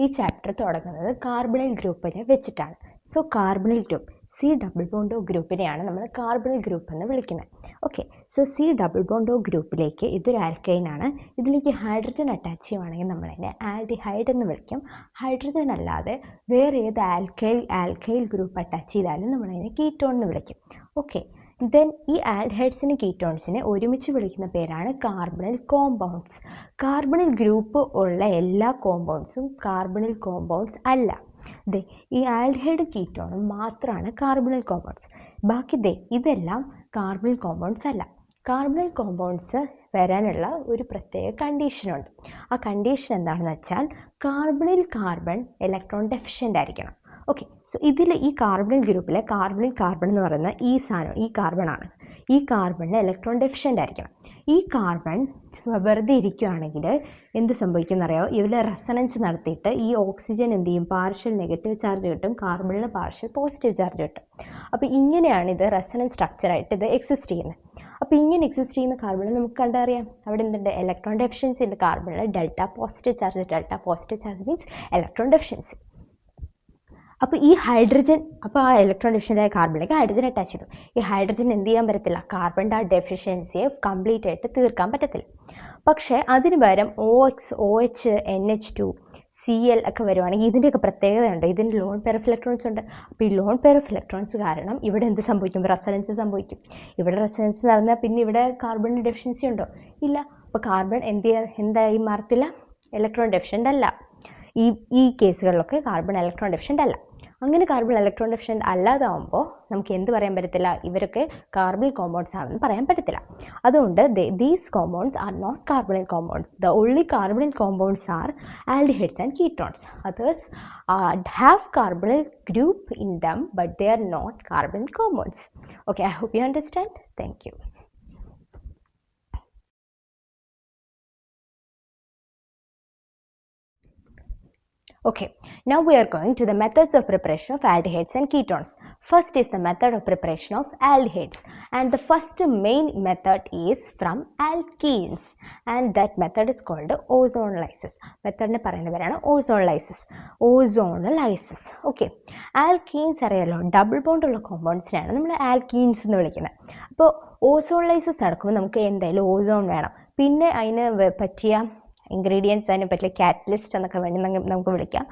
ഈ ചാപ്റ്റർ തുടങ്ങുന്നത് കാർബണിൽ ഗ്രൂപ്പിനെ വെച്ചിട്ടാണ്. So carbonyl group C double bond O ഗ്രൂപ്പിനെയാണ് നമ്മൾ കാർബണിൽ ഗ്രൂപ്പ് എന്ന് വിളിക്കുന്നത്. Okay, so C double bond O ഗ്രൂപ്പിലേക്ക് ഇതൊരു ആൽക്കൈനാണ്. ഇതിലേക്ക് ഹൈഡ്രജൻ അറ്റാച്ച് ചെയ്യുവാണെങ്കിൽ നമ്മളതിനെ ആൽഡിഹൈഡ് എന്ന് വിളിക്കും. ഹൈഡ്രജൻ അല്ലാതെ വേറെ ഏത് ആൽക്കൈൽ ഗ്രൂപ്പ് അറ്റാച്ച് ചെയ്താലും നമ്മളതിനെ കീറ്റോൺ എന്ന് വിളിക്കും. ഓക്കെ, ദെൻ ഈ ആൽഡിഹൈഡ്സിനെ കീറ്റോൺസിനെ ഒരുമിച്ച് വിളിക്കുന്ന പേരാണ് കാർബണിൽ കോമ്പൗണ്ട്സ്. കാർബണിൽ ഗ്രൂപ്പ് ഉള്ള എല്ലാ കോമ്പൗണ്ട്സും കാർബണിൽ കോമ്പൗണ്ട്സ് അല്ല. ഈ ആൽഡിഹൈഡ് കീറ്റോണും മാത്രമാണ് കാർബണിൽ കോമ്പൗണ്ട്സ്. ബാക്കി ഇതെല്ലാം കാർബണിൽ കോമ്പൗണ്ട്സ് അല്ല. കാർബണിൽ കോമ്പൗണ്ട്സ് വരാനുള്ള ഒരു പ്രത്യേക കണ്ടീഷനുണ്ട്. ആ കണ്ടീഷൻ എന്താണെന്ന് വെച്ചാൽ കാർബണിൽ കാർബൺ ഇലക്ട്രോൺ ഡെഫിഷ്യൻ്റ് ആയിരിക്കണം. ഓക്കെ, സോ ഇതിൽ ഈ കാർബണിൽ ഗ്രൂപ്പിലെ കാർബൺ എന്ന് പറയുന്ന ഈ സാധനം ഈ കാർബണാണ്. ഈ കാർബണിന് ഇലക്ട്രോൺ ഡെഫിഷ്യൻ്റ് ആയിരിക്കണം. ഈ കാർബൺ വെറുതെ ഇരിക്കുകയാണെങ്കിൽ എന്ത് സംഭവിക്കുമെന്നറിയാമോ? ഇവിടെ റെസണൻസ് നടത്തിയിട്ട് ഈ ഓക്സിജൻ എന്ത് ചെയ്യും? പാർഷ്യൽ നെഗറ്റീവ് ചാർജ് കിട്ടും, കാർബണിന് പാർഷ്യൽ പോസിറ്റീവ് ചാർജ് കിട്ടും. അപ്പോൾ ഇങ്ങനെയാണ് ഇത് റെസണൻസ് സ്ട്രക്ചറായിട്ട് ഇത് എക്സിസ്റ്റ് ചെയ്യുന്നത്. അപ്പോൾ ഇങ്ങനെ എക്സിസ്റ്റ് ചെയ്യുന്ന കാർബണിൽ നമുക്ക് കണ്ടറിയാം അവിടെ എന്തുണ്ട്? ഇലക്ട്രോൺ ഡെഫിഷ്യൻസി ഉണ്ട്. Carbonyl delta positive charge means electron deficiency. അപ്പോൾ ഈ ഹൈഡ്രജൻ ആ ഇലക്ട്രോൺ ഡെഫിഷ്യൻ്റായ കാർബണിലേക്ക് ഹൈഡ്രജൻ അറ്റാച്ച് ചെയ്തു. ഈ ഹൈഡ്രജൻ എന്ത് ചെയ്യാൻ പറ്റത്തില്ല? കാർബണിൻ്റെ ആ ഡെഫിഷ്യൻസിയെ കംപ്ലീറ്റ് ആയിട്ട് തീർക്കാൻ പറ്റത്തില്ല. പക്ഷേ അതിന് പകരം OH NH2 Cl ഒക്കെ വരുവാണെങ്കിൽ ഇതിൻ്റെയൊക്കെ പ്രത്യേകതയുണ്ട്. ഇതിന് ലോൺ പെയർ ഓഫ് ഇലക്ട്രോൺസ് ഉണ്ട്. അപ്പോൾ ഈ ലോൺ പെയർ ഓഫ് ഇലക്ട്രോൺസ് കാരണം ഇവിടെ എന്ത് സംഭവിക്കും? റെസൊണൻസ് സംഭവിക്കും. ഇവിടെ റെസൊണൻസ് നടന്നാൽ പിന്നെ ഇവിടെ കാർബണിൻ്റെ ഡെഫിഷ്യൻസി ഉണ്ടോ? ഇല്ല. അപ്പോൾ കാർബൺ എന്തായി മാറത്തില്ല? ഇലക്ട്രോൺ ഡെഫിഷ്യൻ്റ് അല്ല. ഈ കേസുകളിലൊക്കെ കാർബൺ ഇലക്ട്രോൺ ഡെഫിഷ്യൻ്റ് അല്ല. അങ്ങനെ കാർബൺ ഇലക്ട്രോൺ ഡെഫിഷ്യൻ്റ് അല്ലാതാവുമ്പോൾ നമുക്ക് എന്ത് പറയാൻ പറ്റത്തില്ല? ഇവരൊക്കെ കാർബണിൽ കോമ്പൗണ്ട്സ് ആണെന്ന് പറയാൻ പറ്റത്തില്ല. അതുകൊണ്ട് these compounds are not carbonyl compounds. The only carbonyl compounds are aldehydes and ketones. Others have carbonyl group in them but they are not carbonyl compounds. Okay, I hope you understand. Thank you. Okay, now we are going to the methods of preparation of aldehydes and ketones. First is the method of preparation of aldehydes, and the first main method is from alkenes, and that method is called ozonolysis. Method ne parayana perana ozonolysis. Okay, alkenes അറിയാലോ, double bond ഉള്ള കോമ്പൗണ്ട്സിനാണ് നമ്മൾ alkenes എന്ന് വിളിക്കുന്നത്. അപ്പോൾ ഓസോണലൈസിസ് നടക്കുമ്പോൾ നമുക്ക് എന്തായാലും ozone വേണം. പിന്നെ അതിന് പറ്റിയ ഇൻഗ്രീഡിയൻസ്, അതിനെ പറ്റിയ കാറ്റലിസ്റ്റ് എന്നൊക്കെ വേണ്ടി നമുക്ക് വിളിക്കാം.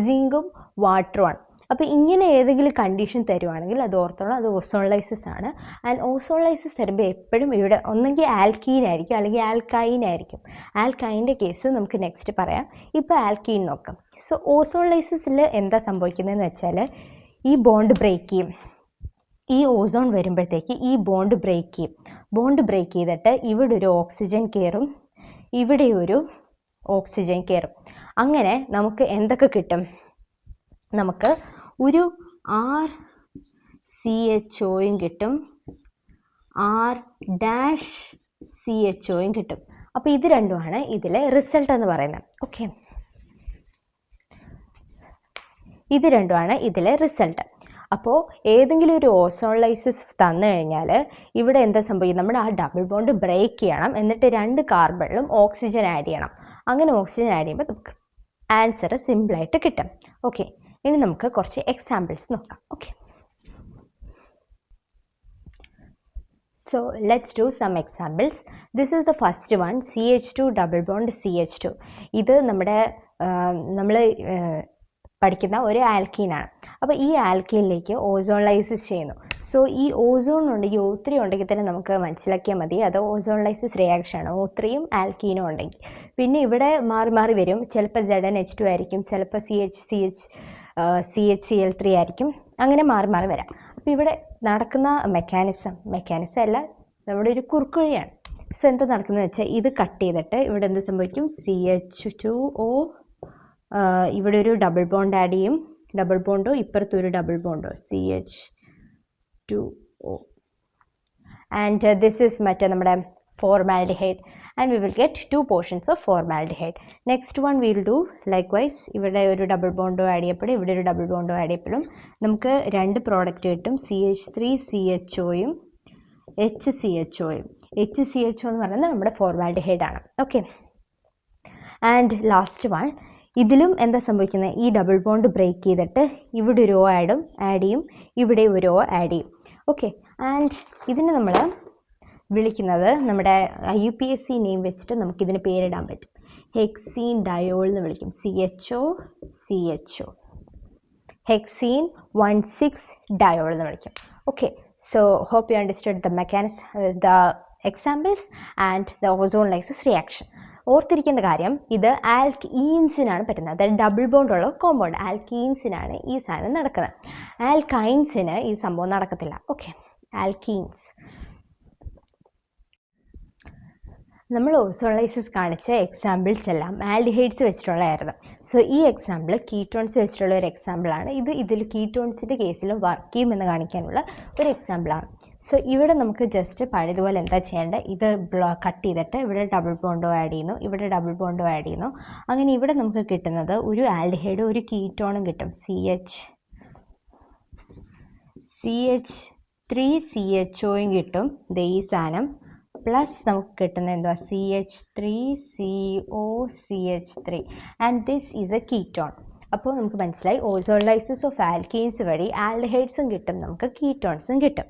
സിങ്കും വാട്ടറുമാണ്. അപ്പോൾ ഇങ്ങനെ ഏതെങ്കിലും കണ്ടീഷൻ തരുവാണെങ്കിൽ അത് ഓർത്തോണം, അത് ഓസോണലൈസിസ് ആണ്. ആൻഡ് ഓസോണലൈസിസ് തരുമ്പോൾ എപ്പോഴും ഇവിടെ ഒന്നെങ്കിൽ ആൽക്കീൻ ആയിരിക്കും അല്ലെങ്കിൽ ആൽക്കൈൻ ആയിരിക്കും. ആൽക്കൈൻ്റെ കേസ് നമുക്ക് നെക്സ്റ്റ് പറയാം. ഇപ്പോൾ ആൽക്കീൻ നോക്കാം. സോ ഓസോണലൈസിസിൽ എന്താ സംഭവിക്കുന്നതെന്ന് വെച്ചാൽ ഈ ബോണ്ട് ബ്രേക്ക് ചെയ്യും. ഈ ഓസോൺ വരുമ്പോഴത്തേക്ക് ഈ ബോണ്ട് ബ്രേക്ക് ചെയ്യും. ബോണ്ട് ബ്രേക്ക് ചെയ്തിട്ട് ഇവിടെ ഒരു ഓക്സിജൻ കയറും, ഇവിടെ ഒരു ഓക്സിജൻ കയറും. അങ്ങനെ നമുക്ക് എന്തൊക്കെ കിട്ടും? നമുക്ക് ഒരു RCHOയും കിട്ടും, R-CHOയും കിട്ടും. അപ്പോൾ ഇത് രണ്ടുമാണ് ഇതിലെ റിസൾട്ട് എന്ന് പറയുന്നത്. ഓക്കെ, ഇത് രണ്ടുമാണ് ഇതിലെ റിസൾട്ട്. അപ്പോൾ ഏതെങ്കിലും ഒരു ഓസോണലൈസിസ് തന്നു കഴിഞ്ഞാൽ ഇവിടെ എന്താ സംഭവിക്കും? നമ്മുടെ ആ ഡബിൾ ബോണ്ട് ബ്രേക്ക് ചെയ്യണം, എന്നിട്ട് രണ്ട് കാർബണിലും ഓക്സിജൻ ആഡ് ചെയ്യണം. അങ്ങനെ ഓക്സിജൻ ആഡ് ചെയ്യുമ്പോൾ നമുക്ക് ആൻസർ സിമ്പിളായിട്ട് കിട്ടും. ഓക്കെ, ഇനി നമുക്ക് കുറച്ച് എക്സാമ്പിൾസ് നോക്കാം. Okay, so let's do some examples. This is the first one, CH2 double bond CH2. ഇത് നമ്മൾ പഠിക്കുന്ന ഒരു ആൽക്കീനാണ്. അപ്പോൾ ഈ ആൽക്കീനിലേക്ക് ഓസോണലൈസിസ് ചെയ്യുന്നു. സോ ഈ ഓസോൺ ഉണ്ടെങ്കിൽ O3 ഉണ്ടെങ്കിൽ തന്നെ നമുക്ക് മനസ്സിലാക്കിയാൽ മതി അത് ഓസോണലൈസിസ് റിയാക്ഷനാണ്. O3യും ആൽക്കീനും ഉണ്ടെങ്കിൽ. പിന്നെ ഇവിടെ മാറി മാറി വരും. ചിലപ്പോൾ ZnH2 ആയിരിക്കും, ചിലപ്പോൾ CHCl3 ആയിരിക്കും. അങ്ങനെ മാറി മാറി വരാം. അപ്പോൾ ഇവിടെ നടക്കുന്ന മെക്കാനിസം അല്ല, നമ്മുടെ ഒരു കുറുക്കുവഴിയാണ്. സോ എന്താ നടക്കുന്നത് വെച്ചാൽ ഇത് കട്ട് ചെയ്തിട്ട് ഇവിടെ എന്ത് സംഭവിക്കും? CH2O, ഇവിടെ ഒരു ഡബിൾ ബോണ്ട് ആഡ് ചെയ്യും. ഡബിൾ ബോണ്ടോ ഇപ്പുറത്തൊരു ഡബിൾ ബോണ്ടോ CH2O, ആൻഡ് ദിസ് ഇസ് മറ്റേ നമ്മുടെ formaldehyde, and we will get 2 portions of formaldehyde. Next one we will do likewise. ഇവിടെ ഒരു ഡബിൾ ബോണ്ടോ ആഡ് ചെയ്യപ്പെടും, ഇവിടെ ഒരു ഡബിൾ ബോണ്ടോ ആഡ് ചെയ്യപ്പെടും. നമുക്ക് രണ്ട് പ്രോഡക്റ്റ് കിട്ടും, CH3CHOയും HCHOയും. HCHO എന്ന് പറയുന്നത് നമ്മുടെ ഫോർമാൽഡിഹൈഡ് ആണ്. ഓക്കെ, ആൻഡ് ലാസ്റ്റ് വൺ, ഇതിലും എന്താ സംഭവിക്കുന്നത്, ഈ ഡബിൾ ബോണ്ട് ബ്രേക്ക് ചെയ്തിട്ട് ഇവിടെ ഒരു O ആഡ് ചെയ്യും, ഇവിടെ ഒരു O ആഡ് ചെയ്യും. ഓക്കെ, ആൻഡ് ഇതിന് നമ്മൾ വിളിക്കുന്നത് നമ്മുടെ IUPAC നെയിം വെച്ചിട്ട് നമുക്കിതിന് പേരിടാൻ പറ്റും. ഹെക്സീൻ ഡയോൾ എന്ന് വിളിക്കും, CHO. ഹെക്സീൻ 1,6 ഡയോൾ എന്ന് വിളിക്കും. Okay, so hope you understood the the examples and the ozonolysis reaction. ഓർത്തിരിക്കേണ്ട കാര്യം, ഇത് ആൽക്കീൻസിനാണ് പറ്റുന്നത്, അതായത് ഡബിൾ ബോണ്ട് ഉള്ള കോമ്പൗണ്ട് ആൽക്കീൻസിനാണ് ഈ സാധനം നടക്കുന്നത്. ആൽക്കൈൻസിന് ഈ സംഭവം നടക്കത്തില്ല. Okay, alkenes. നമ്മൾ ഓസോൺ ലൈസിസ് കാണിച്ച എക്സാമ്പിൾസ് എല്ലാം ആൽഡിഹൈഡ്സ് വെച്ചിട്ടുള്ളതായിരുന്നു. സോ ഈ എക്സാമ്പിൾ കീറ്റോൺസ് വെച്ചിട്ടുള്ള ഒരു എക്സാമ്പിളാണ്. ഇതിൽ കീറ്റോൺസിൻ്റെ കേസിലും വർക്ക് ചെയ്യുമെന്ന് കാണിക്കാനുള്ള ഒരു എക്സാമ്പിളാണ്. സോ ഇവിടെ നമുക്ക് ജസ്റ്റ് പഴയതുപോലെ എന്താ ചെയ്യേണ്ടത്, ഇത് കട്ട് ചെയ്തിട്ട് ഇവിടെ ഡബിൾ ബോണ്ടോ ആഡ് ചെയ്യുന്നു, ഇവിടെ ഡബിൾ ബോണ്ടോ ആഡ് ചെയ്യുന്നു. അങ്ങനെ ഇവിടെ നമുക്ക് കിട്ടുന്നത് ഒരു ആൽഡിഹൈഡും ഒരു കീറ്റോണും കിട്ടും, CH3CHOയും കിട്ടും. ഈ സാധനം പ്ലസ് നമുക്ക് കിട്ടുന്നത് എന്തുവാ, CH3COCH3 and this is A ketone. അപ്പോൾ നമുക്ക് മനസ്സിലായി ഓസോൺ ലൈസിസ് ഓഫ് ആൽക്കീൻസ് വഴി ആൽഡിഹൈഡ്സും കിട്ടും, നമുക്ക് കീറ്റോൺസും കിട്ടും.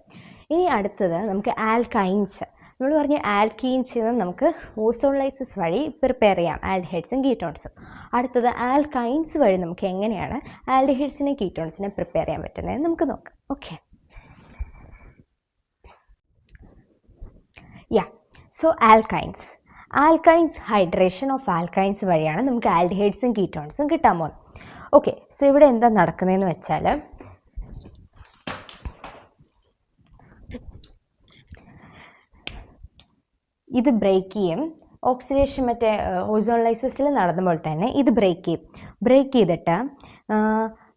ഇനി അടുത്തത് നമുക്ക് ആൽക്കൈൻസ്. നമ്മൾ പറഞ്ഞ ആൽക്കീൻസിൽ നിന്ന് നമുക്ക് ഓസോൺ ലൈസിസ് വഴി പ്രിപ്പയർ ചെയ്യാം ആൽഡിഹൈഡ്സും കീറ്റോൺസും. അടുത്തത് ആൽക്കൈൻസ് വഴി നമുക്ക് എങ്ങനെയാണ് ആൽഡിഹൈഡ്സിനെ കീറ്റോൺസിനെ പ്രിപ്പയർ ചെയ്യാൻ പറ്റുന്നത് നമുക്ക് നോക്കാം. Okay, so alkynes hydration of alkynes വഴിയാണ് നമുക്ക് ആൽഡിഹൈഡ്സും കീറ്റോൺസും കിട്ടാൻ പോകുന്നത്. ഓക്കെ, സോ ഇവിടെ എന്താ നടക്കുന്നതെന്ന് വെച്ചാൽ, ഇത് ബ്രേക്ക് ചെയ്യും. ഓക്സിഡേഷൻ മറ്റേ ഓസോൺ ലൈസിസിൽ നടന്ന പോലെ തന്നെ ഇത് ബ്രേക്ക് ചെയ്തിട്ട്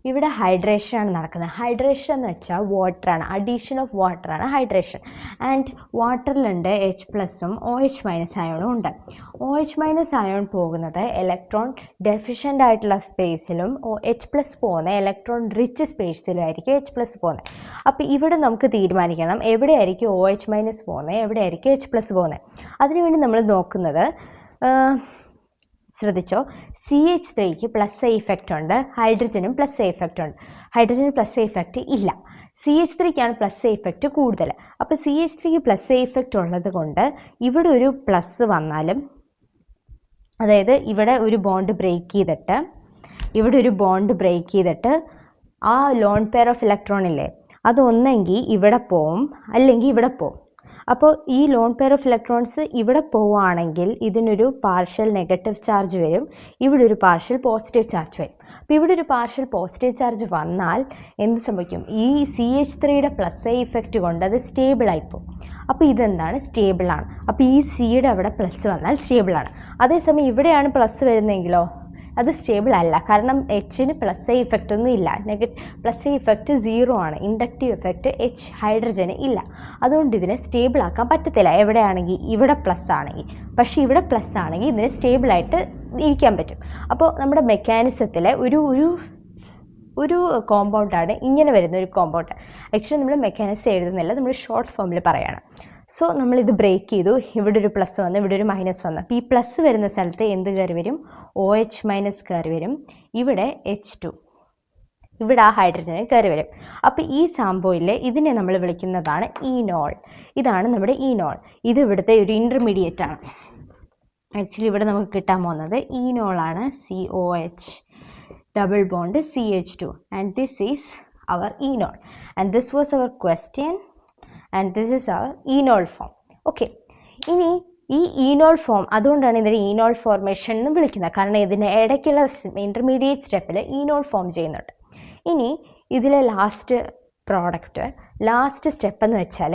ഇവിടെ ഹൈഡ്രേഷനാണ് നടക്കുന്നത്. ഹൈഡ്രേഷൻ എന്ന് വെച്ചാൽ വാട്ടറാണ്, അഡീഷൻ ഓഫ് വാട്ടറാണ് ഹൈഡ്രേഷൻ. ആൻഡ് വാട്ടറിലുണ്ട് H+ഉം OH- അയോണും ഉണ്ട്. OH- അയോൺ പോകുന്നത് ഇലക്ട്രോൺ ഡെഫിഷ്യൻ്റ് ആയിട്ടുള്ള സ്പേസിലും, H+ പോകുന്ന ഇലക്ട്രോൺ റിച്ച് സ്പേസിലുമായിരിക്കും H+ പോകുന്നത്. അപ്പോൾ ഇവിടെ നമുക്ക് തീരുമാനിക്കണം എവിടെയായിരിക്കും OH- പോകുന്നത്, എവിടെയായിരിക്കും H+ പോകുന്നത്. അതിനുവേണ്ടി നമ്മൾ നോക്കുന്നത്, ശ്രദ്ധിച്ചോ, CH3ക്ക് +A ഇഫക്റ്റ് ഉണ്ട്, ഹൈഡ്രജനും +A ഇഫക്റ്റ് ഉണ്ട്. ഹൈഡ്രജന് +A ഇഫക്റ്റ് ഇല്ല, CH3ക്കാണ് +A ഇഫക്റ്റ് കൂടുതൽ. അപ്പോൾ CH3ക്ക് +A ഇഫക്റ്റ് ഉള്ളത് കൊണ്ട് ഇവിടെ ഒരു പ്ലസ് വന്നാലും, അതായത് ഇവിടെ ഒരു ബോണ്ട് ബ്രേക്ക് ചെയ്തിട്ട് ആ ലോൺ പെയർ ഓഫ് ഇലക്ട്രോൺ ഇല്ലേ, അതൊന്നെങ്കിൽ ഇവിടെ പോവും അല്ലെങ്കിൽ ഇവിടെ പോവും. അപ്പോൾ ഈ ലോൺ പെയർ ഓഫ് ഇലക്ട്രോൺസ് ഇവിടെ പോവുകയാണെങ്കിൽ ഇതിനൊരു പാർഷ്യൽ നെഗറ്റീവ് ചാർജ് വരും, ഇവിടെ ഒരു പാർഷ്യൽ പോസിറ്റീവ് ചാർജ് വരും. അപ്പോൾ ഇവിടെ ഒരു പാർഷ്യൽ പോസിറ്റീവ് ചാർജ് വന്നാൽ എന്ത് സംഭവിക്കും, ഈ CH3യുടെ +A ഇഫക്റ്റ് കൊണ്ട് അത് സ്റ്റേബിളായിപ്പോവും. അപ്പോൾ ഇതെന്താണ്, സ്റ്റേബിളാണ്. അപ്പോൾ ഈ സിയുടെ അവിടെ പ്ലസ് വന്നാൽ സ്റ്റേബിളാണ്. അതേസമയം ഇവിടെയാണ് പ്ലസ് വരുന്നതെങ്കിലോ അത് സ്റ്റേബിൾ അല്ല, കാരണം Hന് +A ഇഫക്റ്റ് ഒന്നും ഇല്ല, +A ഇഫക്റ്റ് 0 ആണ്, ഇൻഡക്റ്റീവ് എഫക്റ്റ് ഹൈഡ്രജന് ഇല്ല. അതുകൊണ്ട് ഇതിനെ സ്റ്റേബിൾ ആക്കാൻ പറ്റത്തില്ല. എവിടെയാണെങ്കിൽ ഇവിടെ പ്ലസ് ആണെങ്കിൽ, പക്ഷേ ഇവിടെ പ്ലസ് ആണെങ്കിൽ ഇതിനെ സ്റ്റേബിളായിട്ട് ഇരിക്കാൻ പറ്റും. അപ്പോൾ നമ്മുടെ മെക്കാനിസത്തിലെ ഒരു കോമ്പൗണ്ടാണ് ഇങ്ങനെ വരുന്ന ഒരു കോമ്പൗണ്ട്. ആക്ച്വലി നമ്മൾ മെക്കാനിസം എഴുതുന്നില്ല, നമ്മൾ ഷോർട്ട് ഫോമിൽ പറയുകയാണ്. സോ നമ്മളിത് ബ്രേക്ക് ചെയ്തു, ഇവിടെ ഒരു പ്ലസ് വന്നു, ഇവിടെ ഒരു മൈനസ് വന്നു. അപ്പോൾ ഈ പ്ലസ് വരുന്ന സ്ഥലത്ത് എന്ത് കയറി വരും, OH- കയറി വരും, ഇവിടെ H2, ഇവിടെ ആ ഹൈഡ്രജന് കയറി വരും. അപ്പോൾ ഈ സംഭവത്തിൽ ഇതിനെ നമ്മൾ വിളിക്കുന്നതാണ് ഈനോൾ. ഇതാണ് നമ്മുടെ ഈനോൾ. ഇത് ഇവിടുത്തെ ഒരു ഇൻ്റർമീഡിയറ്റ് ആണ്. ആക്ച്വലി ഇവിടെ നമുക്ക് കിട്ടാൻ പോകുന്നത് ഈനോളാണ്, COH double bond CH2 and this is our enol. And this was our question and this is our enol form. Okay, ഇനി ഈ ഈനോൾ ഫോം, അതുകൊണ്ടാണ് ഇതിനെ ഈനോൾ ഫോർമേഷൻ എന്ന് വിളിക്കുന്നത്, കാരണം ഇതിന് ഇടയ്ക്കുള്ള ഇൻ്റർമീഡിയറ്റ് സ്റ്റെപ്പിൽ ഈനോൾ ഫോം ചെയ്യുന്നുണ്ട്. ഇനി ഇതിലെ ലാസ്റ്റ് സ്റ്റെപ്പ് എന്ന് വെച്ചാൽ,